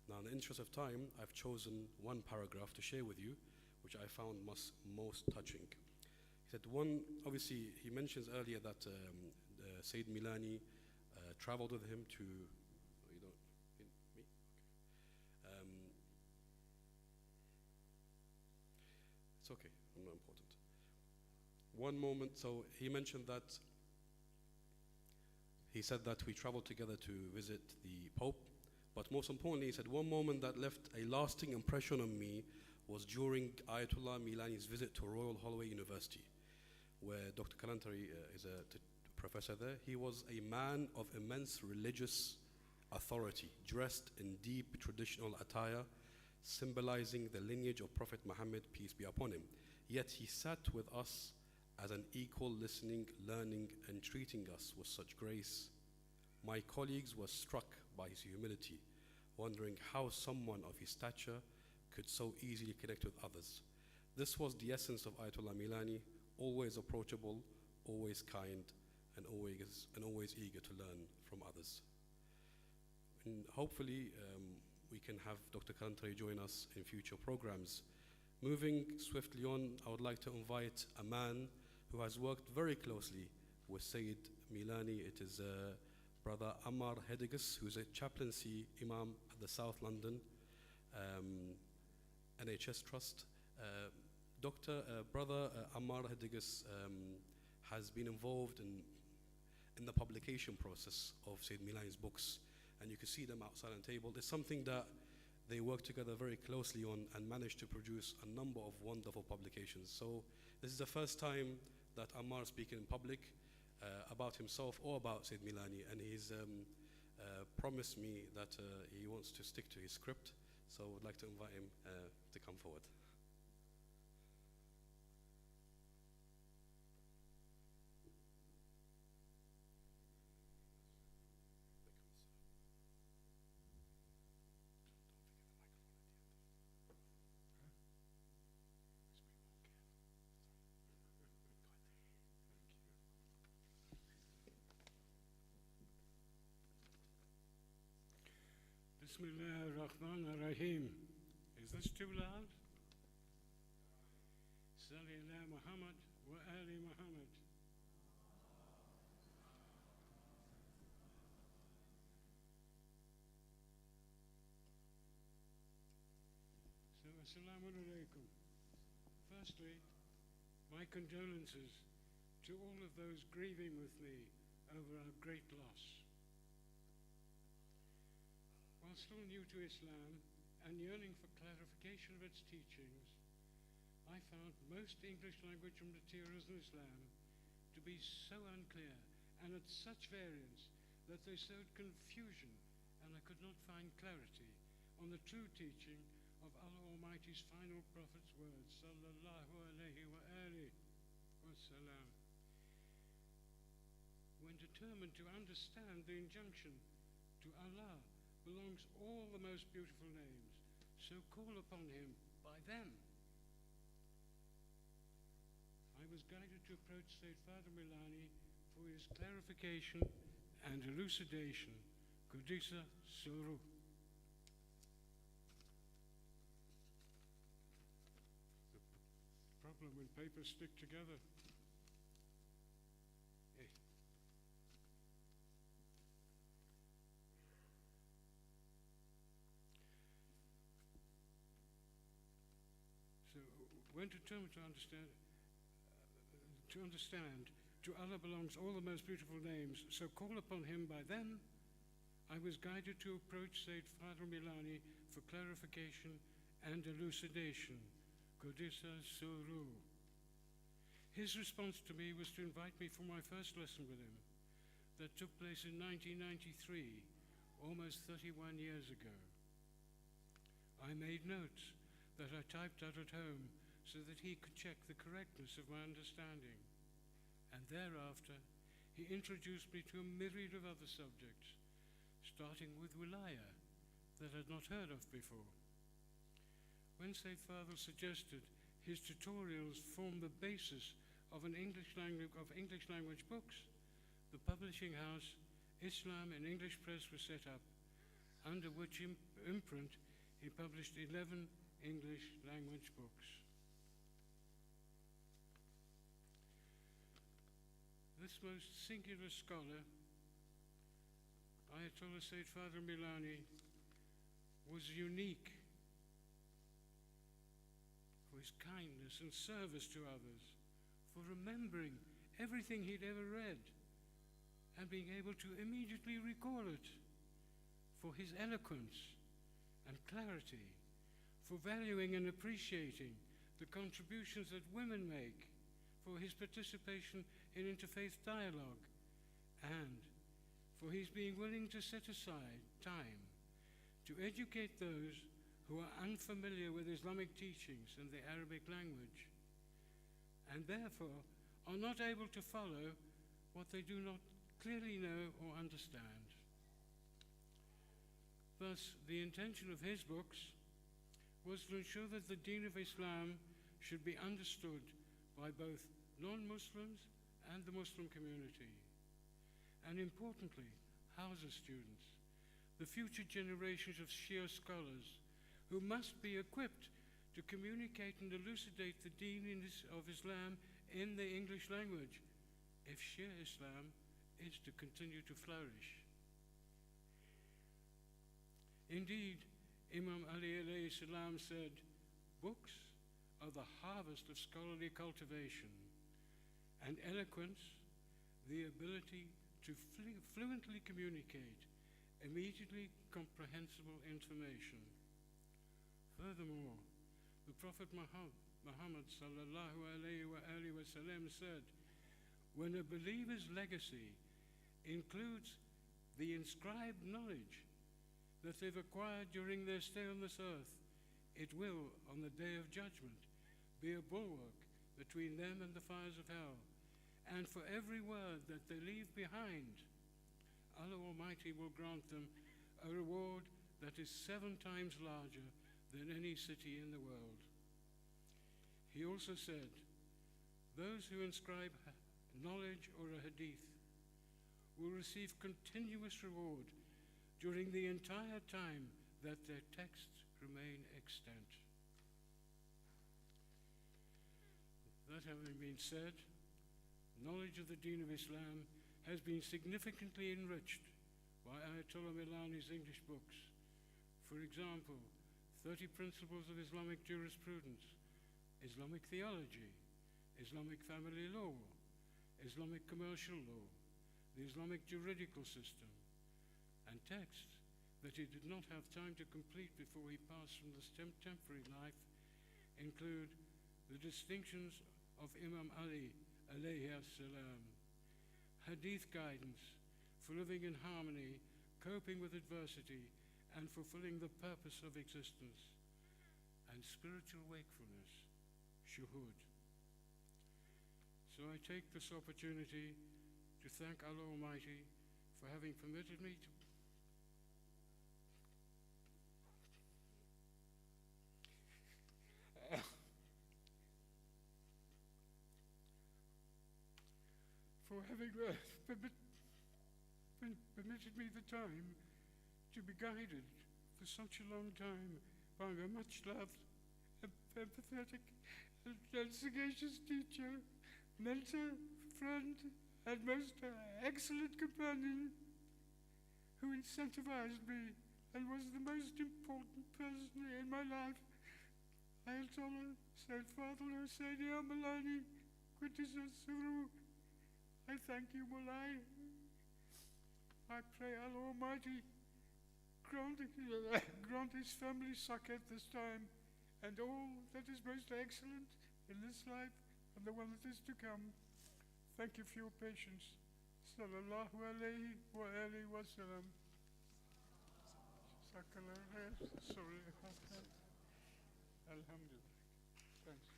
Now, in the interest of time, I've chosen one paragraph to share with you, which I found most touching. He said, obviously, he mentions earlier that Sayyid Milani traveled with him to, it's okay, I'm not important. One moment, so he mentioned that, he said that we traveled together to visit the Pope, but most importantly, he said, one moment that left a lasting impression on me was during Ayatollah Milani's visit to Royal Holloway University, where Dr. Kalantari is a professor there. He was a man of immense religious authority, dressed in deep traditional attire, symbolizing the lineage of Prophet Muhammad, peace be upon him. Yet he sat with us as an equal, listening, learning, and treating us with such grace. My colleagues were struck by his humility, wondering how someone of his stature could so easily connect with others. This was the essence of Ayatollah Milani, always approachable, always kind, and always eager to learn from others. And hopefully we can have Dr. Kalantari join us in future programs. Moving swiftly on, I would like to invite a man who has worked very closely with Sayyid Milani. It is Brother Ammar Hedigus, who is a chaplaincy imam at the South London NHS Trust. Brother Ammar Hedigas has been involved in the publication process of Sayyid Milani's books, and you can see them outside on the table. It's something that they work together very closely on and managed to produce a number of wonderful publications. So this is the first time that Ammar is speaking in public about himself or about Sayyid Milani, and he's promised me that he wants to stick to his script, so I would like to invite him to come forward. Bismillah ar-Rahman ar-Rahim. Is this too loud? Salli ala Muhammad wa ali Muhammad. So, assalamu alaikum. Firstly, my condolences to all of those grieving with me over our great loss. While still new to Islam and yearning for clarification of its teachings, I found most English language materials in Islam to be so unclear and at such variance that they sowed confusion, and I could not find clarity on the true teaching of Allah Almighty's final prophet's words, sallallahu alayhi wa alihi wa salam. When determined to understand the injunction to Allah belongs all the most beautiful names, so call upon him by them. I was guided to approach Sayyid Fadhel Milani for his clarification and elucidation. Qudisa Suru. The problem when papers stick together. When determined to understand, to Allah belongs all the most beautiful names, so call upon him by them. I was guided to approach Sayyid Fadhel Milani for clarification and elucidation. Qudisa Suru. His response to me was to invite me for my first lesson with him that took place in 1993, almost 31 years ago. I made notes that I typed out at home so that he could check the correctness of my understanding. And thereafter, he introduced me to a myriad of other subjects, starting with wilaya that I'd not heard of before. When Sayyid Fadhel suggested his tutorials form the basis of English language books, the publishing house Islam in English Press was set up, under which imprint he published 11 English language books. This most singular scholar, Ayatollah Sayyid Fadhel Milani, was unique for his kindness and service to others, for remembering everything he'd ever read and being able to immediately recall it, for his eloquence and clarity, for valuing and appreciating the contributions that women make, for his participation in interfaith dialogue, and for his being willing to set aside time to educate those who are unfamiliar with Islamic teachings and the Arabic language, and therefore are not able to follow what they do not clearly know or understand. Thus, the intention of his books was to ensure that the Deen of Islam should be understood by both non-Muslims and the Muslim community, and importantly, Hausa students, the future generations of Shia scholars who must be equipped to communicate and elucidate the Deen of Islam in the English language if Shia Islam is to continue to flourish. Indeed, Imam Ali alayhi salam said, books are the harvest of scholarly cultivation, and eloquence, the ability to fluently communicate immediately comprehensible information. Furthermore, the Prophet Muhammad sallallahu alayhi wa sallam said, when a believer's legacy includes the inscribed knowledge that they've acquired during their stay on this earth, it will, on the day of judgment, be a bulwark between them and the fires of hell. And for every word that they leave behind, Allah Almighty will grant them a reward that is 7 times larger than any city in the world. He also said, those who inscribe knowledge or a hadith will receive continuous reward during the entire time that their texts remain extant. That having been said, knowledge of the Deen of Islam has been significantly enriched by Ayatollah Milani's English books. For example, 30 Principles of Islamic Jurisprudence, Islamic Theology, Islamic Family Law, Islamic Commercial Law, the Islamic Juridical System, and texts that he did not have time to complete before he passed from this temporary life include the distinctions of Imam Ali alayhi as-salam, hadith guidance for living in harmony, coping with adversity, and fulfilling the purpose of existence, and spiritual wakefulness, shuhud. So I take this opportunity to thank Allah Almighty for having permitted me to permitted me the time to be guided for such a long time by a much-loved, empathetic, and sagacious teacher, mentor, friend, and most excellent companion who incentivized me and was the most important person in my life, Ayatollah Sayyid Fadhel Milani, Quintessence. I thank you, Mulai. I pray Allah Almighty grant his family succor this time and all that is most excellent in this life and the one that is to come. Thank you for your patience. Sallallahu alayhi wa alihi wa sallam. Sorry. Alhamdulillah. Thanks.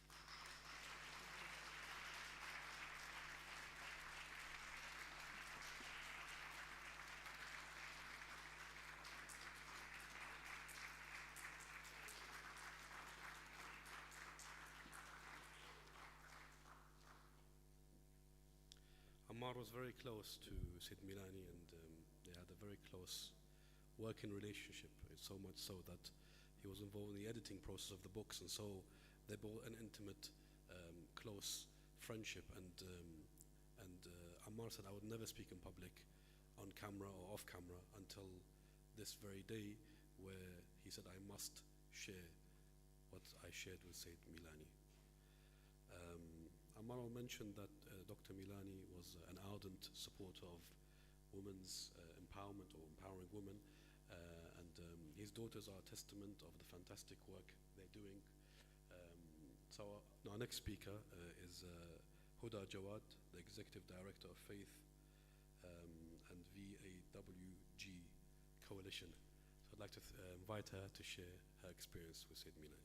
Ammar was very close to Sid Milani, and they had a very close working relationship. It's so much so that he was involved in the editing process of the books, and so they built an intimate, close friendship. And Ammar said, I would never speak in public on camera or off camera until this very day, where he said, I must share what I shared with Sayyid Milani. Ammar mentioned that Dr. Milani was an ardent supporter of women's empowerment or empowering women, and his daughters are a testament of the fantastic work they're doing. So our next speaker is Huda Jawad, the Executive Director of Faith and VAWG Coalition. So I'd like to invite her to share her experience with Sayyid Milani.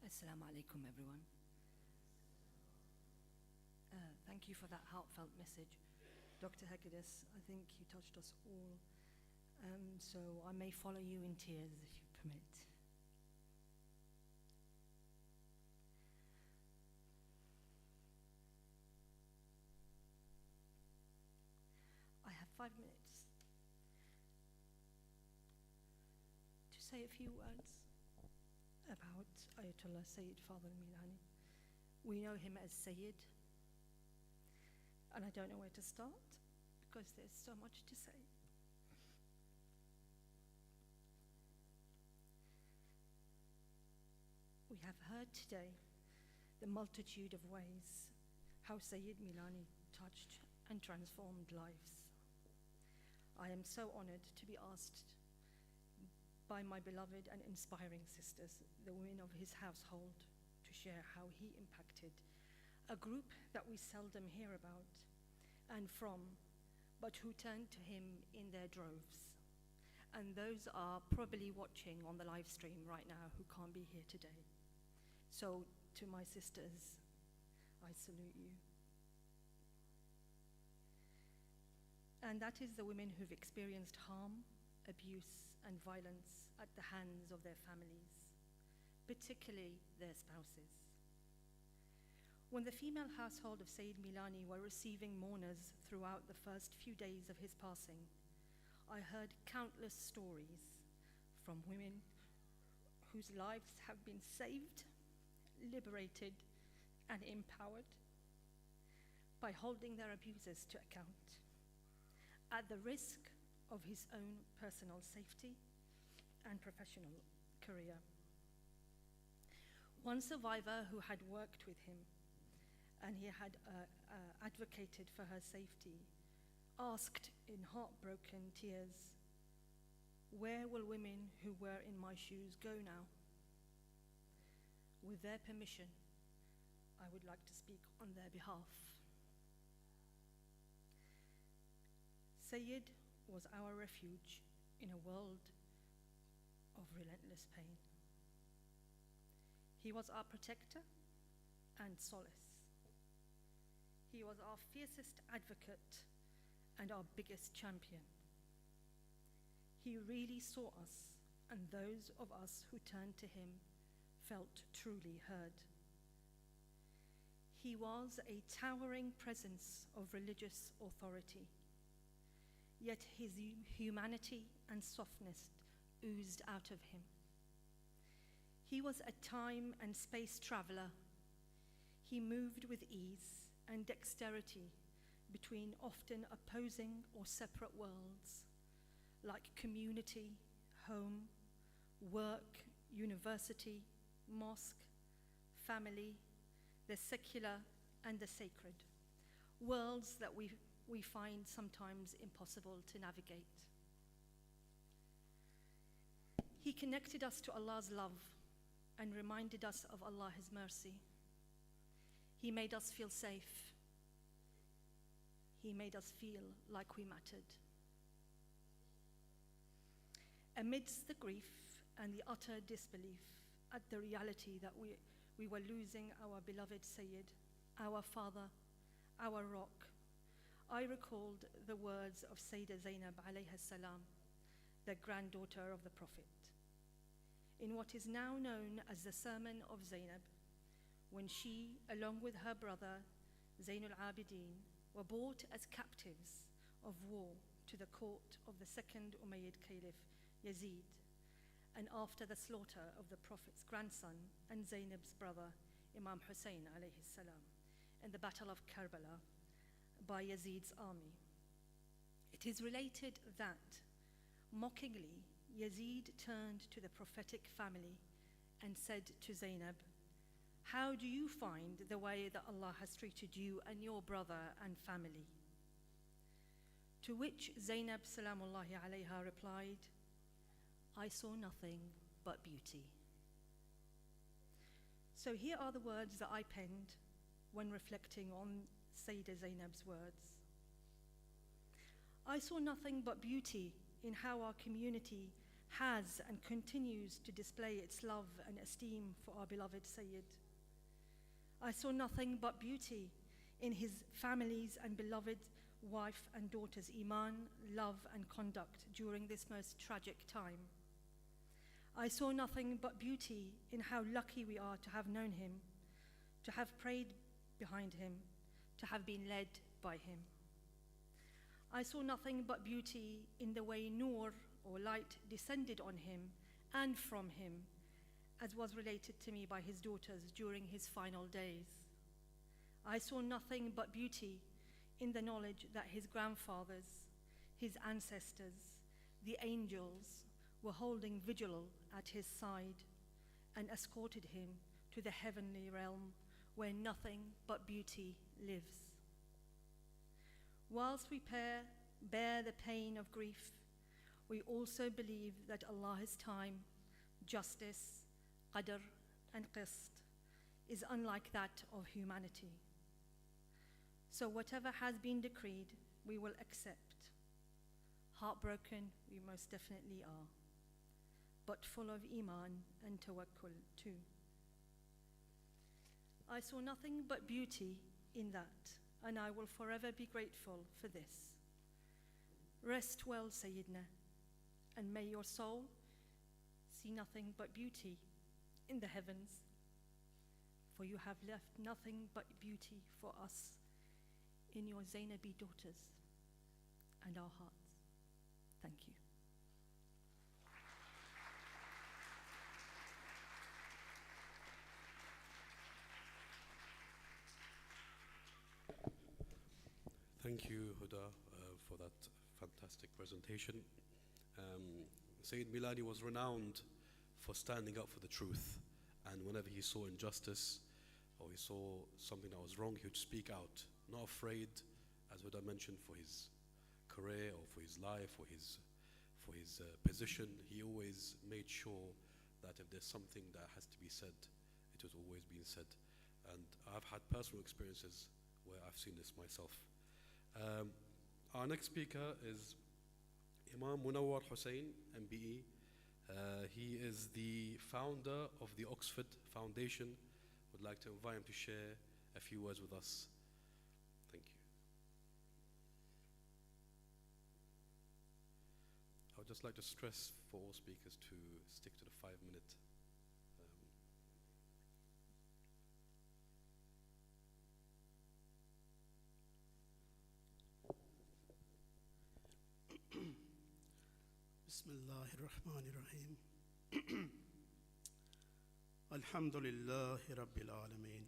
Assalamu alaikum, everyone. Thank you for that heartfelt message, Dr. Hegedus. I think you touched us all. So I may follow you in tears if you permit. I have 5 minutes to say a few words. about Ayatollah Sayyid Fadhel Milani. We know him as Sayyid, and I don't know where to start because there's so much to say. We have heard today the multitude of ways how Sayyid Milani touched and transformed lives. I am so honored to be asked by my beloved and inspiring sisters, the women of his household, to share how he impacted a group that we seldom hear about and from, but who turned to him in their droves. And those are probably watching on the live stream right now who can't be here today. So to my sisters, I salute you. And that is the women who've experienced harm, abuse, and violence at the hands of their families, particularly their spouses. When the female household of Sayyid Milani were receiving mourners throughout the first few days of his passing, I heard countless stories from women whose lives have been saved, liberated, and empowered by holding their abusers to account, at the risk of his own personal safety and professional career. One survivor who had worked with him and he had advocated for her safety asked in heartbroken tears, "Where will women who were in my shoes go now?" With their permission, I would like to speak on their behalf. Sayyid was our refuge in a world of relentless pain. He was our protector and solace. He was our fiercest advocate and our biggest champion. He really saw us, and those of us who turned to him felt truly heard. He was a towering presence of religious authority, yet his humanity and softness oozed out of him. He was a time and space traveler. He moved with ease and dexterity between often opposing or separate worlds, like community, home, work, university, mosque, family, the secular and the sacred, worlds that we find sometimes impossible to navigate. He connected us to Allah's love and reminded us of Allah's mercy. He made us feel safe. He made us feel like we mattered. Amidst the grief and the utter disbelief at the reality that we were losing our beloved Sayyid, our father, our rock, I recalled the words of Sayyidah Zainab alayha salam, the granddaughter of the Prophet, in what is now known as the Sermon of Zainab, when she, along with her brother Zainul Abidin, were brought as captives of war to the court of the second Umayyad Caliph Yazid, and after the slaughter of the Prophet's grandson and Zainab's brother Imam Hussein alayhi salam in the Battle of Karbala by Yazid's army. It is related that, mockingly, Yazid turned to the prophetic family and said to Zainab, "How do you find the way that Allah has treated you and your brother and family?" To which Zainab salamullahi alayha replied, "I saw nothing but beauty." So here are the words that I penned when reflecting on Sayyidah Zainab's words. I saw nothing but beauty in how our community has and continues to display its love and esteem for our beloved Sayyid. I saw nothing but beauty in his family's and beloved wife and daughter's iman, love and conduct during this most tragic time. I saw nothing but beauty in how lucky we are to have known him, to have prayed behind him, to have been led by him. I saw nothing but beauty in the way Nur, or light, descended on him and from him, as was related to me by his daughters during his final days. I saw nothing but beauty in the knowledge that his grandfathers, his ancestors, the angels were holding vigil at his side and escorted him to the heavenly realm where nothing but beauty lives. Whilst we bear the pain of grief, we also believe that Allah's time, justice, qadr, and qist is unlike that of humanity. So whatever has been decreed, we will accept. Heartbroken, we most definitely are, but full of iman and tawakkul too. I saw nothing but beauty in that, and I will forever be grateful for this. Rest well, Sayyidina, and may your soul see nothing but beauty in the heavens, for you have left nothing but beauty for us in your Zainabi daughters and our hearts. Thank you. Thank you, Huda, for that fantastic presentation. Sayyid Milani was renowned for standing up for the truth, and whenever he saw injustice or he saw something that was wrong, he would speak out, not afraid, as Huda mentioned, for his career or for his life or for his position. He always made sure that if there's something that has to be said, it was always being said. And I've had personal experiences where I've seen this myself. Our next speaker is Imam Munawwar Hussain, MBE. He is the founder of the Oxford Foundation. Would like to invite him to share a few words with us. Thank you. I would just like to stress for all speakers to stick to the 5-minute. بسم الله الرحمن الرحيم الحمد لله رب العالمين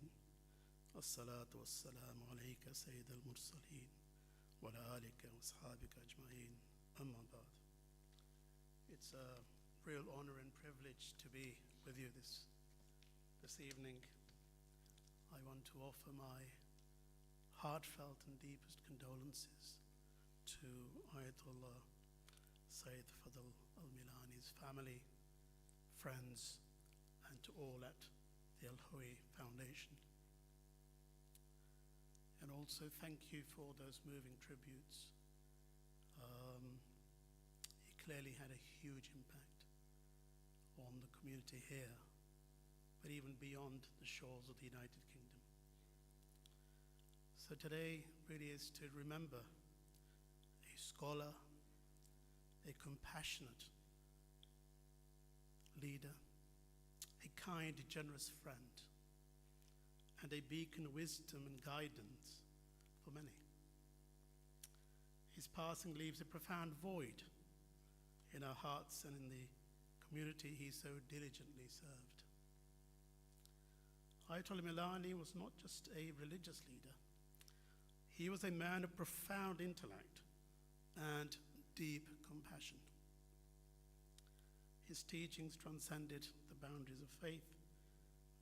الصلاة والسلام عليك سيد المرسلين وعلى آلك وأصحابك أجمعين أما بعد. It's a real honor and privilege to be with you this evening. I want to offer my heartfelt and deepest condolences to Ayatollah Sayyid Fadhel al-Milani's family, friends, and to all at the Al-Khouïi Foundation. And also thank you for those moving tributes. He clearly had a huge impact on the community here, but even beyond the shores of the United Kingdom. So today really is to remember a scholar, a compassionate leader, a kind, generous friend, and a beacon of wisdom and guidance for many. His passing leaves a profound void in our hearts and in the community he so diligently served. Ayatollah Milani was not just a religious leader. He was a man of profound intellect and deep compassion. His teachings transcended the boundaries of faith,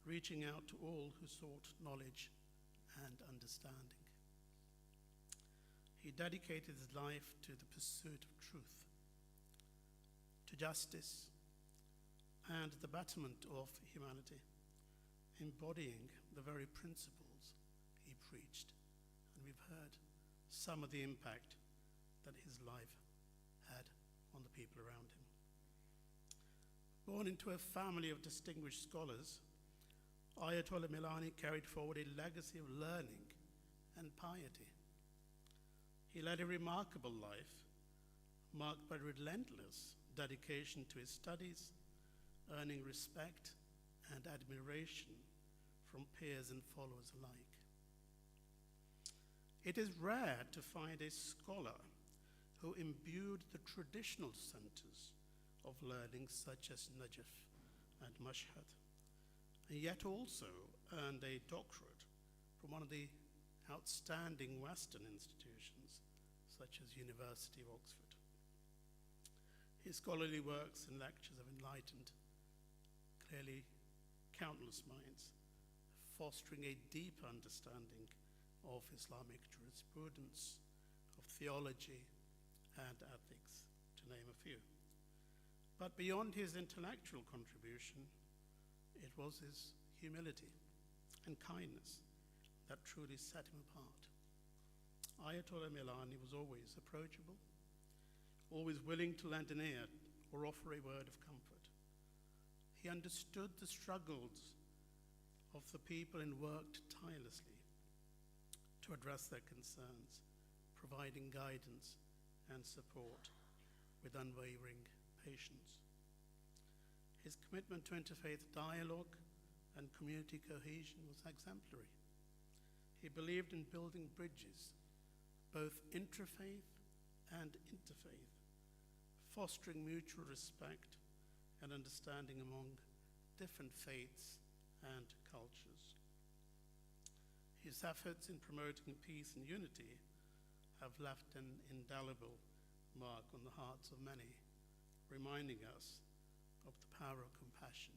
reaching out to all who sought knowledge and understanding. He dedicated his life to the pursuit of truth, to justice, and the betterment of humanity, embodying the very principles he preached. And we've heard some of the impact that his life had on the people around him. Born into a family of distinguished scholars, Ayatollah Milani carried forward a legacy of learning and piety. He led a remarkable life, marked by relentless dedication to his studies, earning respect and admiration from peers and followers alike. It is rare to find a scholar who imbued the traditional centers of learning such as Najaf at Mashhad, and yet also earned a doctorate from one of the outstanding Western institutions, such as University of Oxford. His scholarly works and lectures have enlightened clearly countless minds, fostering a deep understanding of Islamic jurisprudence, of theology and ethics, to name a few. But beyond his intellectual contribution, it was his humility and kindness that truly set him apart. Ayatollah Milani was always approachable, always willing to lend an ear or offer a word of comfort. He understood the struggles of the people and worked tirelessly to address their concerns, providing guidance and support with unwavering patience. His commitment to interfaith dialogue and community cohesion was exemplary. He believed in building bridges, both intrafaith and interfaith, fostering mutual respect and understanding among different faiths and cultures. His efforts in promoting peace and unity have left an indelible mark on the hearts of many, reminding us of the power of compassion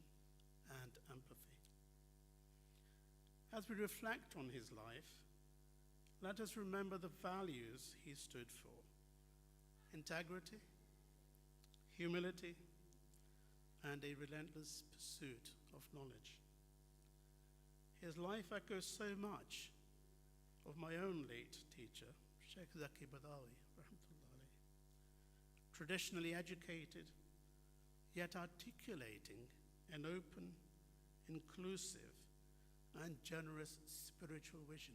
and empathy. As we reflect on his life, let us remember the values he stood for: integrity, humility, and a relentless pursuit of knowledge. His life echoes so much of my own late teacher, Sheikh Zaki Badawi, rahmatullah alayh. Traditionally educated, yet articulating an open, inclusive, and generous spiritual vision.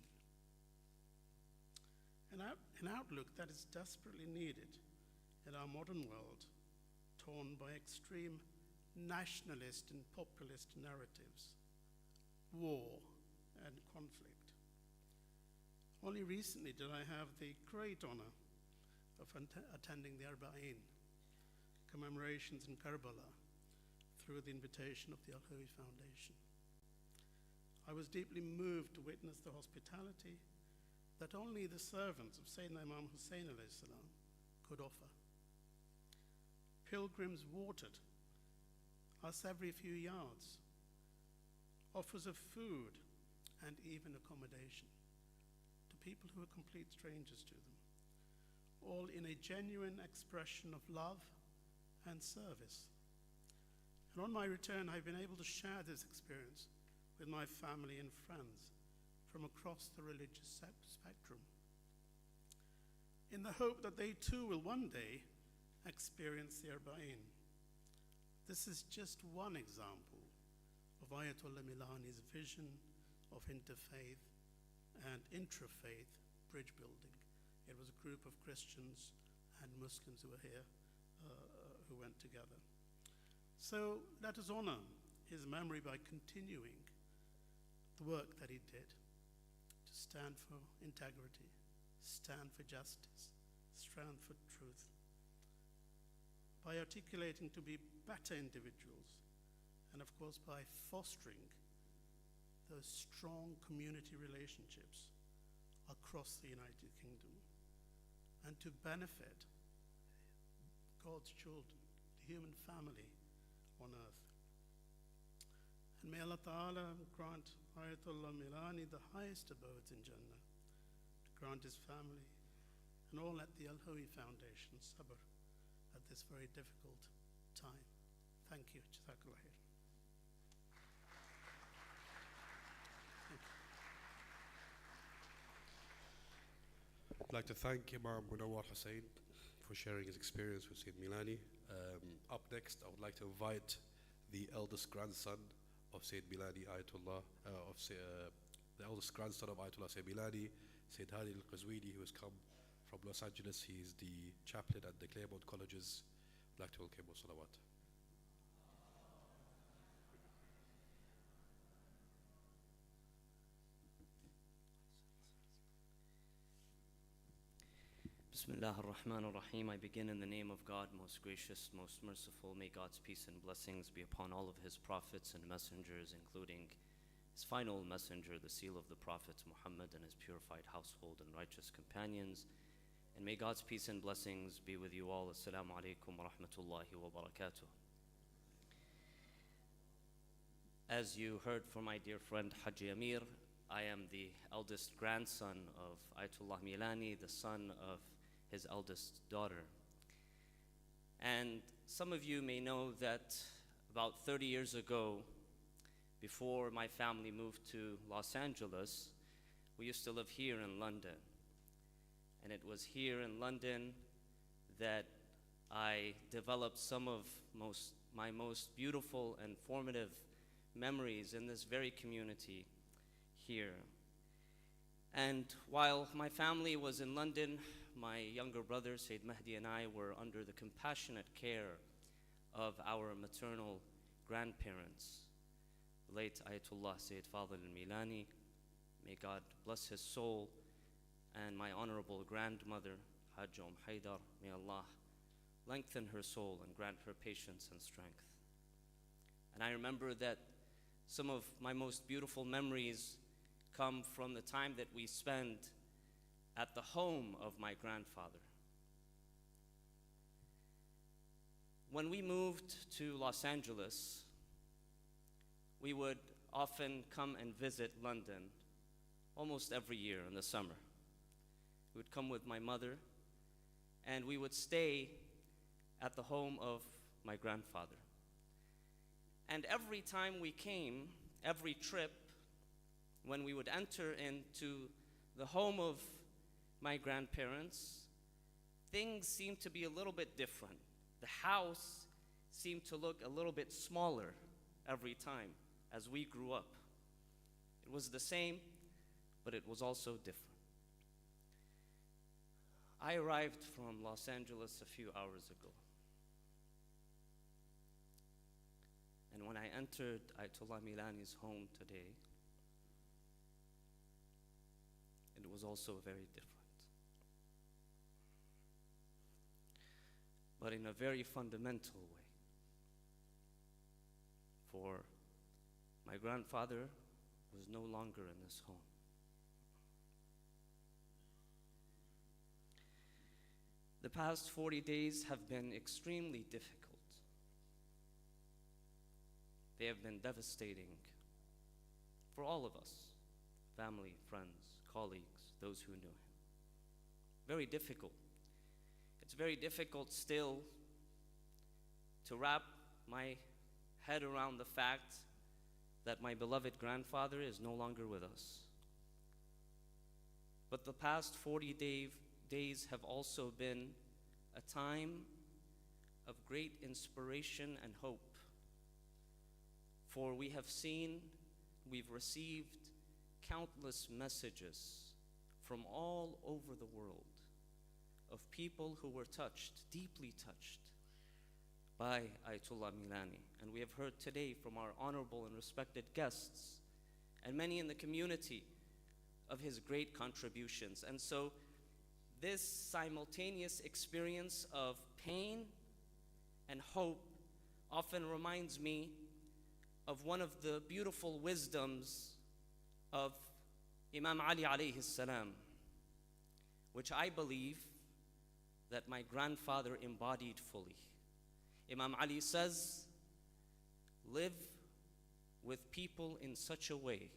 An outlook that is desperately needed in our modern world, torn by extreme nationalist and populist narratives, war and conflict. Only recently did I have the great honor of attending the Arba'in commemorations in Karbala through the invitation of the Al-Khouï Foundation. I was deeply moved to witness the hospitality that only the servants of Sayyidina Imam Hussein alayhi salam could offer. Pilgrims watered us every few yards, offers of food and even accommodation to people who were complete strangers to them, all in a genuine expression of love and service. And on my return, I've been able to share this experience with my family and friends from across the religious spectrum, in the hope that they too will one day experience the Arba'in. This is just one example of Ayatollah Milani's vision of interfaith and intrafaith bridge building. It was a group of Christians and Muslims who were here, who went together. So let us honor his memory by continuing the work that he did to stand for integrity, stand for justice, stand for truth, by articulating to be better individuals, and of course by fostering those strong community relationships across the United Kingdom, and to benefit God's children, the human family on earth. And may Allah Ta'ala grant Ayatollah Milani the highest abodes in Jannah, to grant his family and all at the Al-Khouï Foundation sabr at this very difficult time. Thank you. Jazakallah khair. I'd like to thank Imam Munawwar Hussain for sharing his experience with Sayyid Milani. Up next, I would like to invite the eldest grandson of Sayyid Milani, Ayatollah, the eldest grandson of Ayatollah Sayyid Milani, Sayyid Hadi al-Qazwini, who has come from Los Angeles. He is the chaplain at the Claremont Colleges. I'd like to welcome him. Salawat. Bismillah ar-Rahman ar-Rahim. I begin in the name of God, most gracious, most merciful. May God's peace and blessings be upon all of his prophets and messengers, including his final messenger, the seal of the Prophet Muhammad, and his purified household and righteous companions. And may God's peace and blessings be with you all. Assalamu alaikum wa rahmatullahi wa barakatuh. As you heard from my dear friend Haji Amir, I am the eldest grandson of Ayatollah Milani, the son of his eldest daughter. And some of you may know that about 30 years ago, before my family moved to Los Angeles, we used to live here in London. And it was here in London that I developed some of my most beautiful and formative memories in this very community here. And while my family was in London, my younger brother, Sayyid Mahdi, and I were under the compassionate care of our maternal grandparents, the late Ayatollah Sayyid Fadhel Milani, may God bless his soul, and my honorable grandmother, Hajj Haidar, may Allah lengthen her soul and grant her patience and strength. And I remember that some of my most beautiful memories come from the time that we spend at the home of my grandfather. When we moved to Los Angeles, we would often come and visit London almost every year in the summer. We would come with my mother, and we would stay at the home of my grandfather. And every time we came, every trip, when we would enter into the home of my grandparents, things seemed to be a little bit different. The house seemed to look a little bit smaller every time as we grew up. It was the same, but it was also different. I arrived from Los Angeles a few hours ago. And when I entered Ayatollah Milani's home today, it was also very different. But in a very fundamental way. For my grandfather was no longer in this home. The past 40 days have been extremely difficult. They have been devastating for all of us, family, friends, colleagues, those who knew him. Very difficult. It's very difficult still to wrap my head around the fact that my beloved grandfather is no longer with us. But the past 40 days have also been a time of great inspiration and hope. For we have seen, we've received countless messages from all over the world of people who were touched, deeply touched by Ayatollah Milani. And we have heard today from our honorable and respected guests and many in the community of his great contributions. And so this simultaneous experience of pain and hope often reminds me of one of the beautiful wisdoms of Imam Ali alayhi salam, which I believe that my grandfather embodied fully. Imam Ali says, live with people in such a way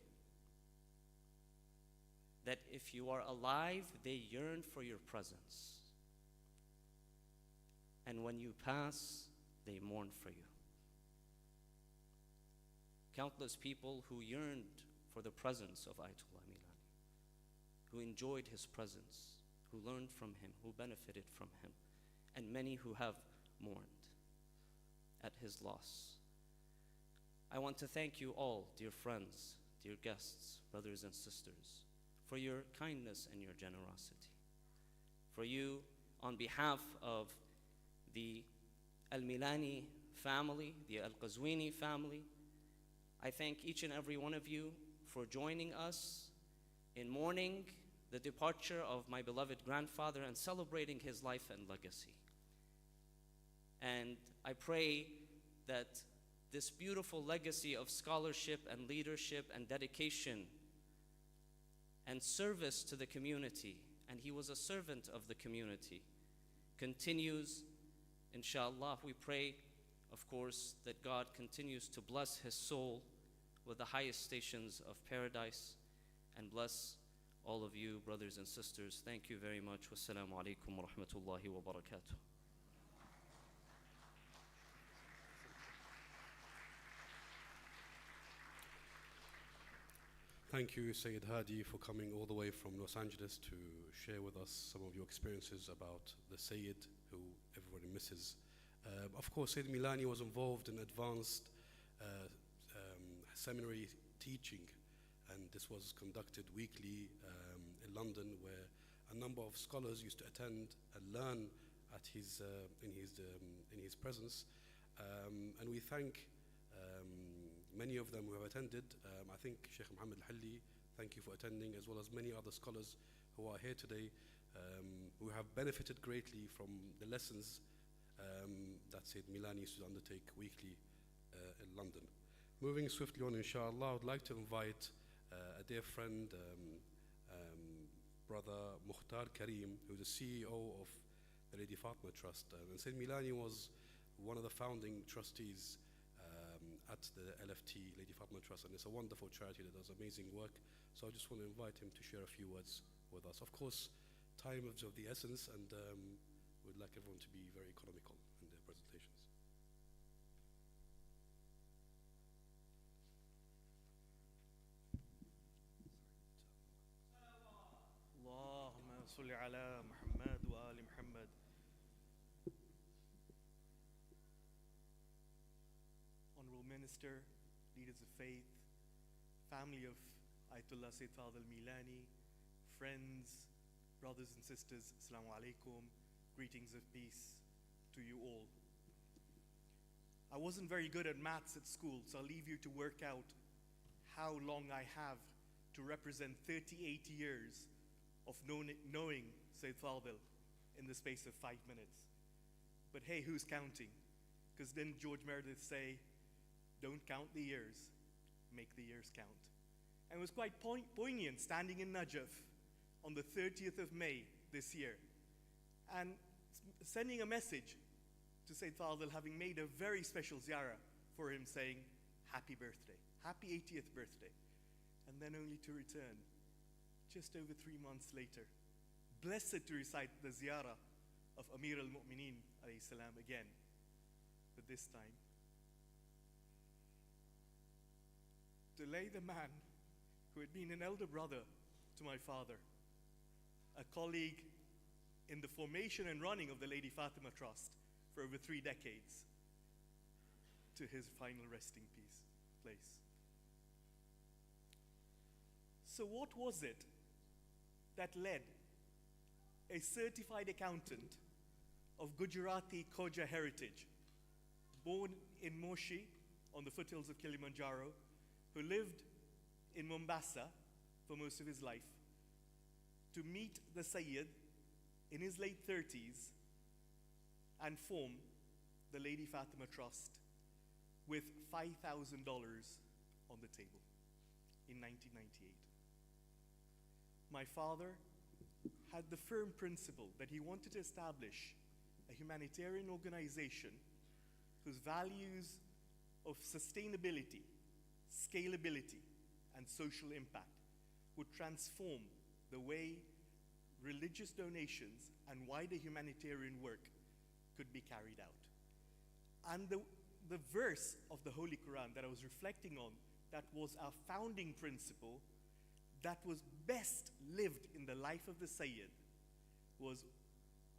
that if you are alive, they yearn for your presence. And when you pass, they mourn for you. Countless people who yearned for the presence of Ayatollah Milani, who enjoyed his presence, who learned from him, who benefited from him, and many who have mourned at his loss. I want to thank you all, dear friends, dear guests, brothers and sisters, for your kindness and your generosity. For you, on behalf of the Al-Milani family, the Al-Qazwini family, I thank each and every one of you for joining us in mourning the departure of my beloved grandfather and celebrating his life and legacy. And I pray that this beautiful legacy of scholarship and leadership and dedication and service to the community, and he was a servant of the community, continues. Inshallah, we pray, of course, that God continues to bless his soul with the highest stations of paradise, and bless all of you, brothers and sisters. Thank you very much. Wassalamu alaikum wa rahmatullahi wa barakatuh. Thank you, Sayyid Hadi, for coming all the way from Los Angeles to share with us some of your experiences about the Sayyid, who everybody misses. Of course, Sayyid Milani was involved in advanced seminary teaching, and this was conducted weekly in London, where a number of scholars used to attend and learn at in his presence. And we thank many of them who have attended. I think Sheikh Muhammad Al-Halli, thank you for attending, as well as many other scholars who are here today, who have benefited greatly from the lessons that Sayyid Milani used to undertake weekly in London. Moving swiftly on, inshallah, I would like to invite a dear friend, Brother Mukhtar Karim, who is the CEO of the Lady Fatima Trust. And Sayyid Milani was one of the founding trustees at the LFT, Lady Fatima Trust, and it's a wonderful charity that does amazing work. So I just want to invite him to share a few words with us. Of course, time is of the essence, and we'd like everyone to be very economical in their presentations. اللهم صل على محمد وآل محمد. Honorable Minister, leaders of faith, family of Ayatollah Sayyid Fadhel Milani, friends, brothers and sisters, Assalamu alaikum, greetings of peace to you all. I wasn't very good at maths at school, so I'll leave you to work out how long I have to represent 38 years of knowing Sayyid Fadhel in the space of 5 minutes. But hey, who's counting? Because didn't George Meredith say, don't count the years, make the years count. And it was quite poignant standing in Najaf on the 30th of May this year and sending a message to Sayyid Fadhel, having made a very special ziyarah for him, saying, happy birthday, happy 80th birthday. And then only to return just over 3 months later, blessed to recite the ziyarah of Amir al-Mu'mineen alayhi salam again, but this time to lay the man who had been an elder brother to my father, a colleague in the formation and running of the Lady Fatima Trust for over 3 decades, to his final resting place. So what was it that led a certified accountant of Gujarati Khoja heritage, born in Moshi on the foothills of Kilimanjaro, who lived in Mombasa for most of his life, to meet the Sayyid in his late 30s and form the Lady Fatima Trust with $5,000 on the table in 1998. My father had the firm principle that he wanted to establish a humanitarian organization whose values of sustainability, scalability, and social impact would transform the way religious donations and wider humanitarian work could be carried out. And the verse of the Holy Quran that I was reflecting on, that was our founding principle, that was best lived in the life of the Sayyid, was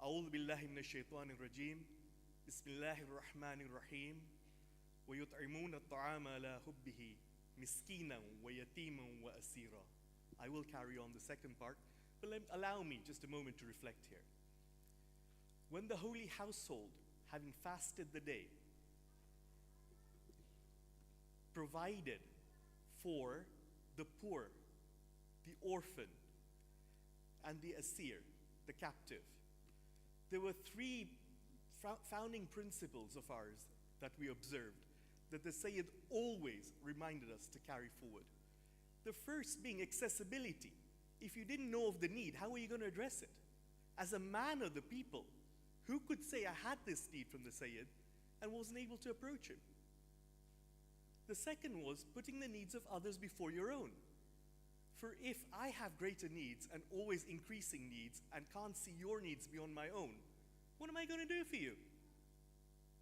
أعوذ بالله من الشيطان الرجيم بسم الله الرحمن الرحيم ويطعمون الطعام على حبه مسكينا ويتيما وأسيرا. I will carry on the second part, but allow me just a moment to reflect here. When the holy household, having fasted the day, provided for the poor, the orphan, and the asir, the captive. There were three founding principles of ours that we observed that the Sayyid always reminded us to carry forward. The first being accessibility. If you didn't know of the need, how were you going to address it? As a man of the people, who could say I had this need from the Sayyid and wasn't able to approach him? The second was putting the needs of others before your own. For if I have greater needs and always increasing needs and can't see your needs beyond my own, what am I going to do for you?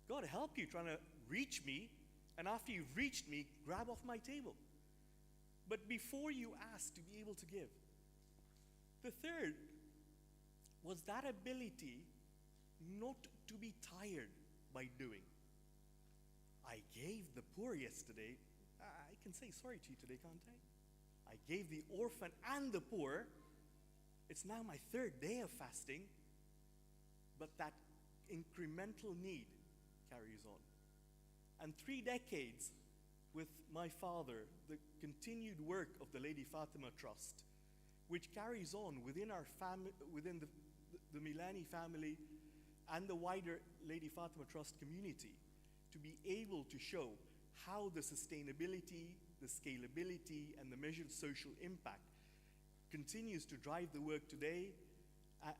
God help you trying to reach me, and after you've reached me, grab off my table. But before you ask, to be able to give. The third was that ability not to be tired by doing. I gave the poor yesterday. I can say sorry to you today, can't I? I gave the orphan and the poor. It's now my third day of fasting. But that incremental need carries on. And 3 decades with my father, the continued work of the Lady Fatima Trust, which carries on within our family, within the Milani family and the wider Lady Fatima Trust community, to be able to show how the sustainability, the scalability, and the measured social impact continues to drive the work today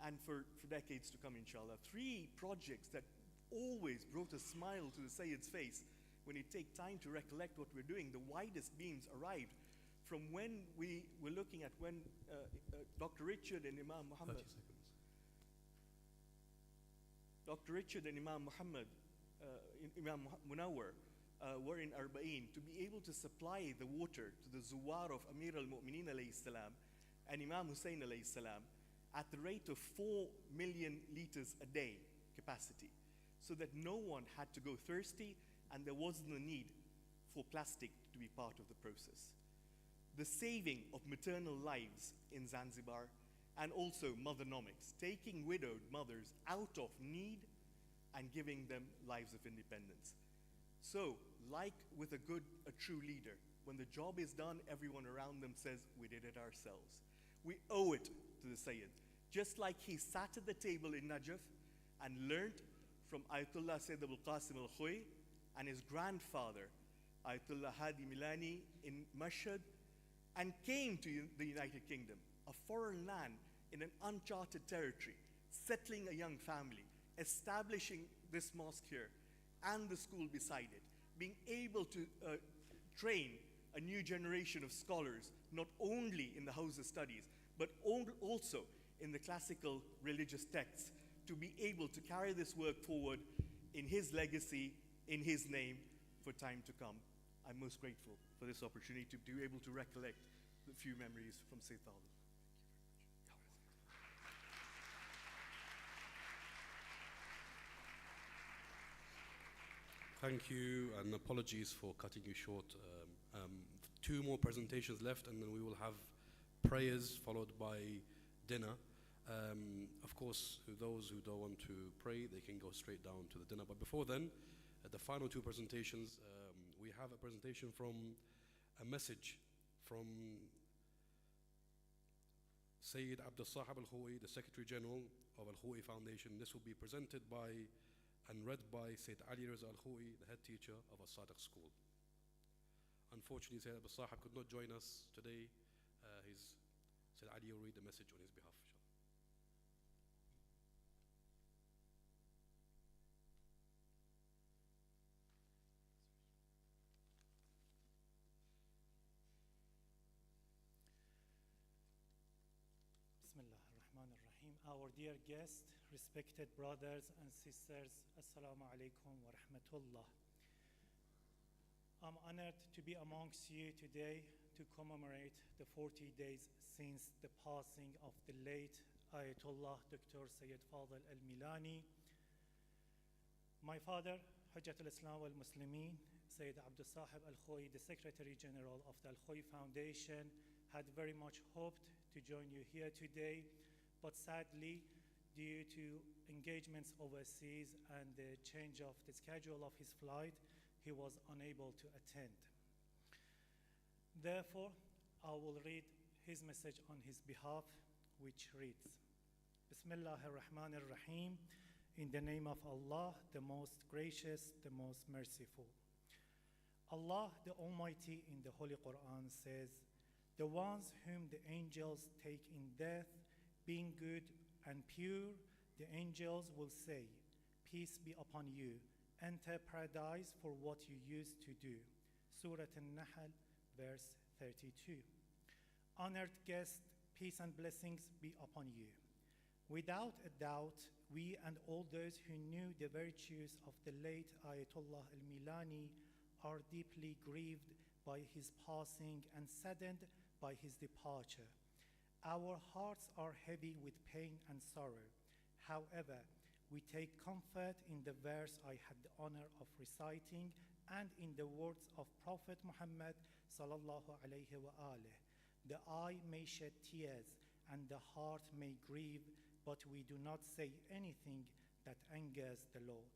and for decades to come, inshallah. 3 projects that always brought a smile to the Sayyid's face when you take time to recollect what we're doing. The widest beams arrived from when we were looking at when Dr. Richard and Imam Muhammad, Dr. Richard and Imam Muhammad, Imam Munawwar were in Arba'in, to be able to supply the water to the Zuwar of Amir al-Mu'mineen alayhi salam and Imam Hussein alayhi salam at the rate of 4 million liters a day capacity, so that no one had to go thirsty and there wasn't a need for plastic to be part of the process. The saving of maternal lives in Zanzibar, and also mothernomics, taking widowed mothers out of need and giving them lives of independence. So, like with a true leader, when the job is done, everyone around them says, we did it ourselves. We owe it to the Sayyid. Just like he sat at the table in Najaf and learned from Ayatollah Sayyid Abul Qasim al-Khouï and his grandfather, Ayatollah Hadi Milani, in Mashhad, and came to the United Kingdom, a foreign land in an uncharted territory, settling a young family, establishing this mosque here and the school beside it, being able to train a new generation of scholars, not only in the House of Studies, but also in the classical religious texts, to be able to carry this work forward in his legacy, in his name, for time to come. I'm most grateful for this opportunity to be able to recollect the few memories from Sayyid Fadhel. Thank you, and apologies for cutting you short. 2 more presentations left, and then we will have prayers followed by dinner. Of course, those who don't want to pray, they can go straight down to the dinner. But before then, at the final 2 presentations, we have a presentation from a message from Sayyid Abdul Sahib al-Khouï, the Secretary General of Al-Khouï Foundation. This will be presented by and read by Sayyid Ali Raza al-Khouï, the head teacher of As-Sadiq School. Unfortunately, Sayyid Abdul Sahib could not join us today. Sayyid Ali will read the message on his behalf. Our dear guests, respected brothers and sisters, Assalamu alaikum wa rahmatullah. I'm honored to be amongst you today to commemorate the 40 days since the passing of the late Ayatollah Dr. Sayyid Fadhel al-Milani. My father, Hujjat al-Islam wal-Muslimin, Sayyid Abdul Sahib al-Khouï, the Secretary General of the Al-Khouï Foundation, had very much hoped to join you here today, but sadly, due to engagements overseas and the change of the schedule of his flight, he was unable to attend. Therefore, I will read his message on his behalf, which reads, Bismillah ar-Rahman ar-Rahim, in the name of Allah, the most gracious, the most merciful. Allah the Almighty in the Holy Quran says, the ones whom the angels take in death, being good and pure, the angels will say, peace be upon you, enter paradise for what you used to do. Surah An-Nahl, verse 32. Honored guests, peace and blessings be upon you. Without a doubt, we and all those who knew the virtues of the late Ayatollah al-Milani are deeply grieved by his passing and saddened by his departure. Our hearts are heavy with pain and sorrow. However, we take comfort in the verse I had the honor of reciting and in the words of Prophet Muhammad sallallahu alayhi wa alih. The eye may shed tears and the heart may grieve, but we do not say anything that angers the Lord.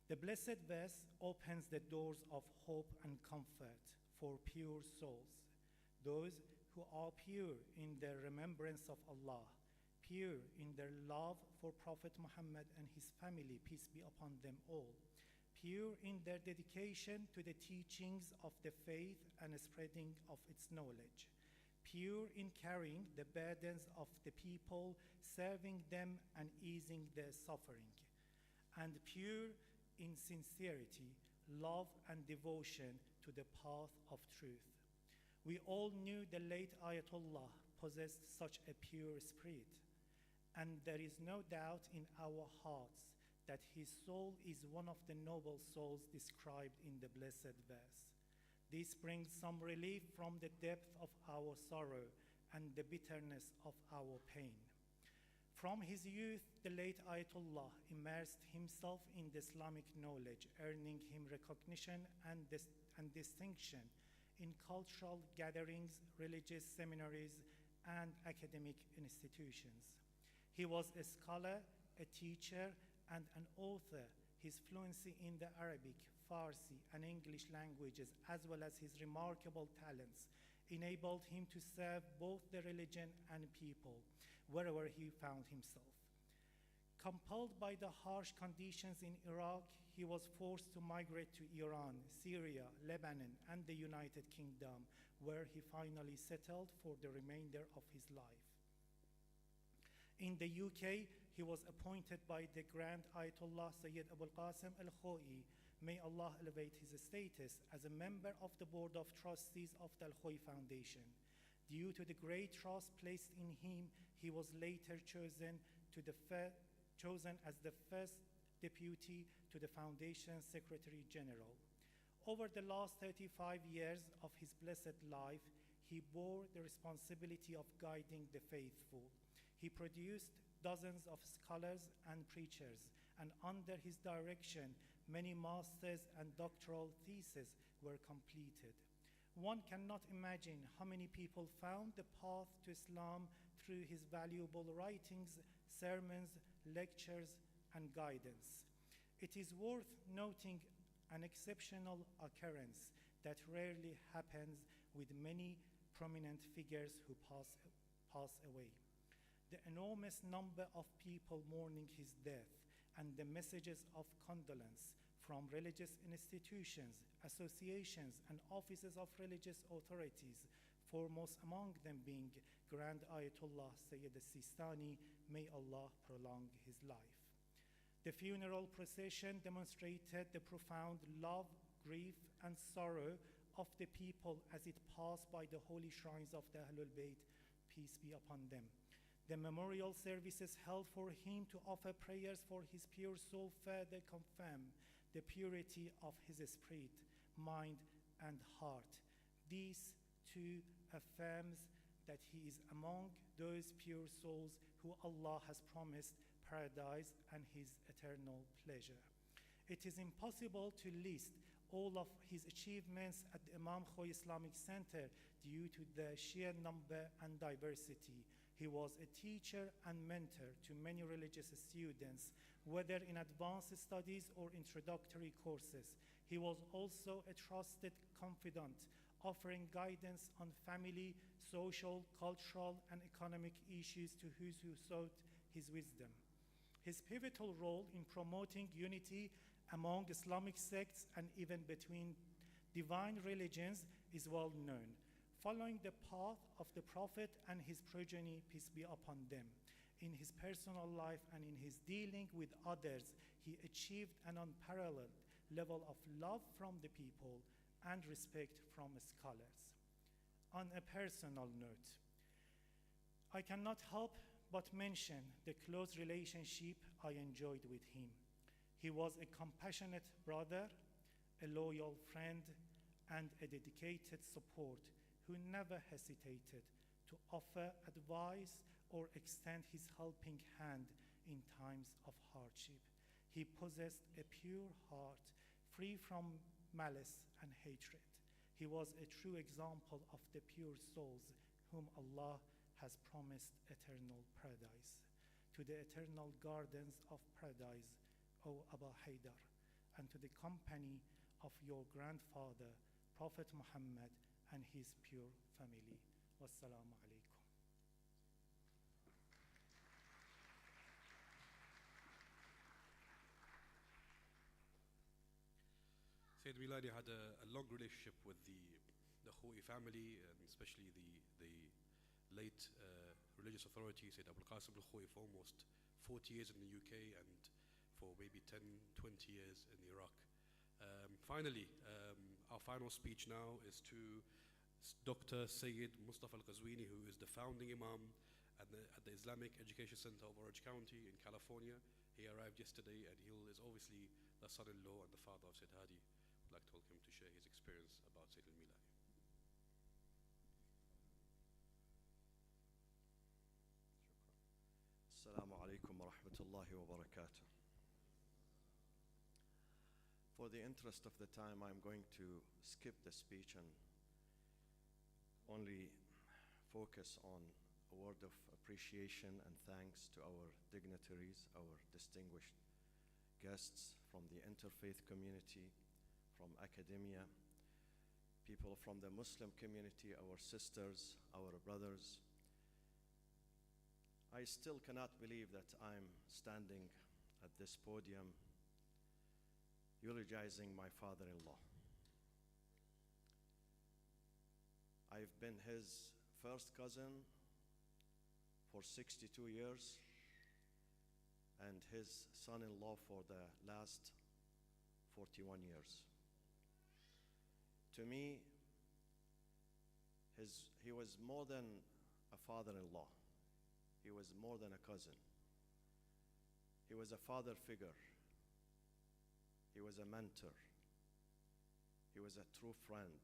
The blessed verse opens the doors of hope and comfort for pure souls, those who are pure in their remembrance of Allah, pure in their love for Prophet Muhammad and his family, peace be upon them all, pure in their dedication to the teachings of the faith and spreading of its knowledge, pure in carrying the burdens of the people, serving them and easing their suffering, and pure in sincerity, love, and devotion to the path of truth. We all knew the late Ayatollah possessed such a pure spirit, and there is no doubt in our hearts that his soul is one of the noble souls described in the blessed verse. This brings some relief from the depth of our sorrow and the bitterness of our pain. From his youth, the late Ayatollah immersed himself in the Islamic knowledge, earning him recognition and distinction in cultural gatherings, religious seminaries, and academic institutions. He was a scholar, a teacher, and an author. His fluency in the Arabic, Farsi, and English languages, as well as his remarkable talents, enabled him to serve both the religion and people wherever he found himself. Compelled by the harsh conditions in Iraq, he was forced to migrate to Iran, Syria, Lebanon, and the United Kingdom, where he finally settled for the remainder of his life. In the UK, he was appointed by the Grand Ayatollah Sayyid Abul Qasim al-Khou'i, may Allah elevate his status, as a member of the Board of Trustees of the Al-Khou'i Foundation. Due to the great trust placed in him, he was later chosen as the first deputy to the Foundation's Secretary General. Over the last 35 years of his blessed life, he bore the responsibility of guiding the faithful. He produced dozens of scholars and preachers, and under his direction, many master's and doctoral theses were completed. One cannot imagine how many people found the path to Islam through his valuable writings, sermons, lectures, and guidance. It is worth noting an exceptional occurrence that rarely happens with many prominent figures who pass away. The enormous number of people mourning his death and the messages of condolence from religious institutions, associations, and offices of religious authorities, foremost among them being Grand Ayatollah Sayyid al-Sistani, may Allah prolong his life. The funeral procession demonstrated the profound love, grief, and sorrow of the people as it passed by the holy shrines of the Ahlul Bayt, peace be upon them. The memorial services held for him to offer prayers for his pure soul further confirm the purity of his spirit, mind, and heart. This too affirms that he is among those pure souls who Allah has promised paradise and his eternal pleasure. It is impossible to list all of his achievements at the Imam Khoy Islamic Center due to the sheer number and diversity. He was a teacher and mentor to many religious students, whether in advanced studies or introductory courses. He was also a trusted confidant offering guidance on family, social, cultural, and economic issues to those who sought his wisdom. His pivotal role in promoting unity among Islamic sects and even between divine religions is well known. Following the path of the Prophet and his progeny, peace be upon them, in his personal life and in his dealing with others, he achieved an unparalleled level of love from the people and respect from scholars. On a personal note, I cannot help but mention the close relationship I enjoyed with him. He was a compassionate brother, a loyal friend, and a dedicated support who never hesitated to offer advice or extend his helping hand in times of hardship. He possessed a pure heart, free from malice and hatred. He was a true example of the pure souls whom Allah has promised eternal paradise. To the eternal gardens of paradise, O Aba Haydar, and to the company of your grandfather, Prophet Muhammad, and his pure family. Wassalamu alaikum. Sayyid Milani had a long relationship with the Khou'i family, and especially the late religious authority, Sayyid Abul Qasim al-Khou'i, for almost 40 years in the UK and for maybe 10, 20 years in Iraq. Finally, our final speech now is to Dr. Sayyid Mustafa Al-Qazwini, who is the founding Imam at the Islamic Education Center of Orange County in California. He arrived yesterday, and he is obviously the son-in-law and the father of Sayyid Hadi. I'd like to welcome him to share his experience about Sayyid Al-Milani. Assalamu alaikum wa rahmatullahi wa barakatuh. For the interest of the time, I'm going to skip the speech and only focus on a word of appreciation and thanks to our dignitaries, our distinguished guests from the Interfaith community, from academia, people from the Muslim community, our sisters, our brothers. I still cannot believe that I'm standing at this podium eulogizing my father-in-law. I've been his first cousin for 62 years and his son-in-law for the last 41 years. To me, he was more than a father-in-law. He was more than a cousin. He was a father figure. He was a mentor. He was a true friend.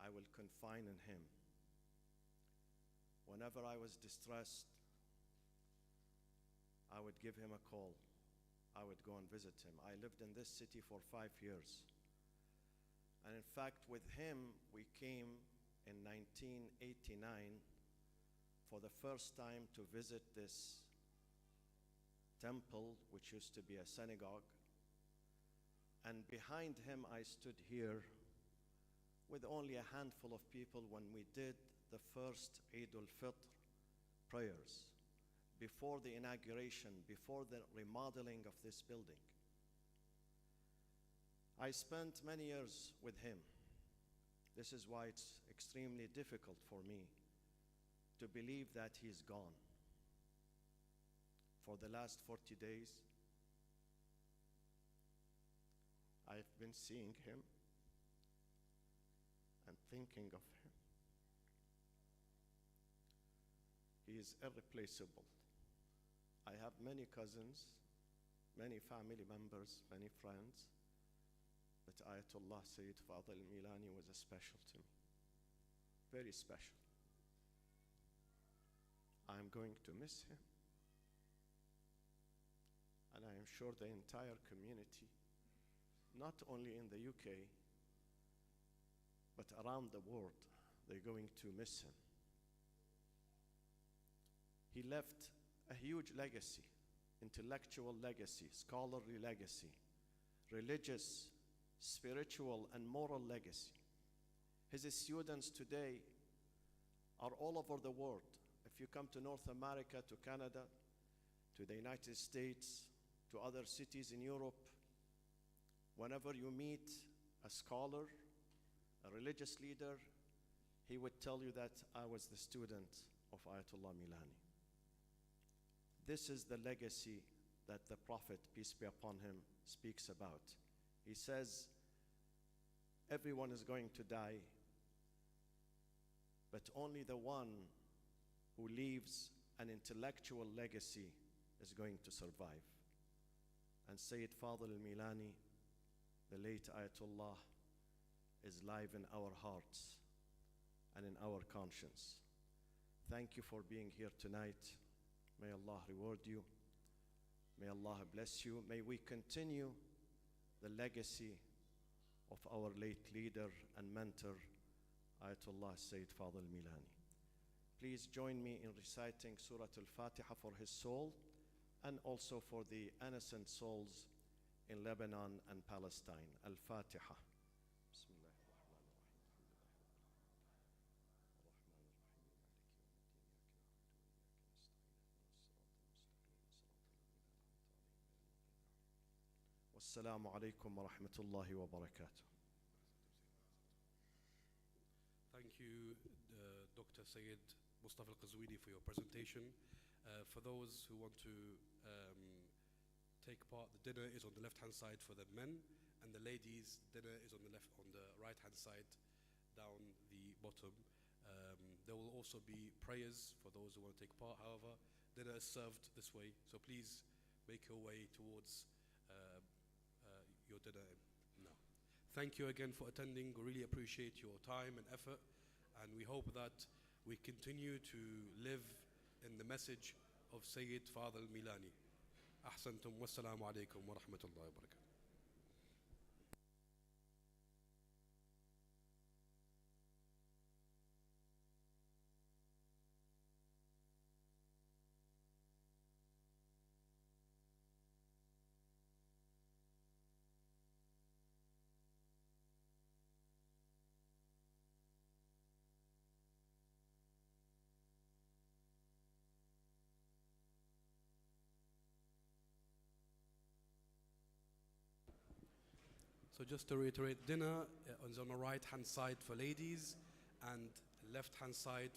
I will confide in him. Whenever I was distressed, I would give him a call. I would go and visit him. I lived in this city for 5 years. And in fact, with him, we came in 1989 for the first time to visit this temple, which used to be a synagogue. And behind him, I stood here with only a handful of people when we did the first Eid al-Fitr prayers, before the inauguration, before the remodeling of this building. I spent many years with him. This is why it's extremely difficult for me to believe that he's gone. For the last 40 days, I've been seeing him and thinking of him. He is irreplaceable. I have many cousins, many family members, many friends, but Ayatollah Sayyid Fadhel Milani was special to me, very special. I'm going to miss him. And I am sure the entire community, not only in the UK, but around the world, they're going to miss him. He left a huge legacy, intellectual legacy, scholarly legacy, religious, spiritual, and moral legacy. His students today are all over the world. If you come to North America, to Canada, to the United States, to other cities in Europe, whenever you meet a scholar, a religious leader, he would tell you that I was the student of Ayatollah Milani. This is the legacy that the Prophet, peace be upon him, speaks about. He says, everyone is going to die, but only the one who leaves an intellectual legacy is going to survive. And Sayyid Fadhel al-Milani, the late Ayatollah, is live in our hearts and in our conscience. Thank you for being here tonight. May Allah reward you. May Allah bless you. May we continue the legacy of our late leader and mentor, Ayatollah Sayyid Fadhel al-Milani. Please join me in reciting Surah Al-Fatiha for his soul and also for the innocent souls in Lebanon and Palestine. Al-Fatiha. Wassalamu alaikum wa rahmatullahi wa barakatuh. Thank you, Dr. Sayyid Mustafa Al-Qazwini, for your presentation. For those who want to take part, the dinner is on the left-hand side for the men, and the ladies' dinner is on the right-hand side, down the bottom. There will also be prayers for those who want to take part. However, dinner is served this way, so please make your way towards your dinner now. Thank you again for attending. We really appreciate your time and effort, and we hope that we continue to live in the message of Sayyid Fadhel Milani. Ahsantum, wassalamu alaikum wa rahmatullahi wa barakatuh. So just to reiterate, dinner is on the right-hand side for ladies and left-hand side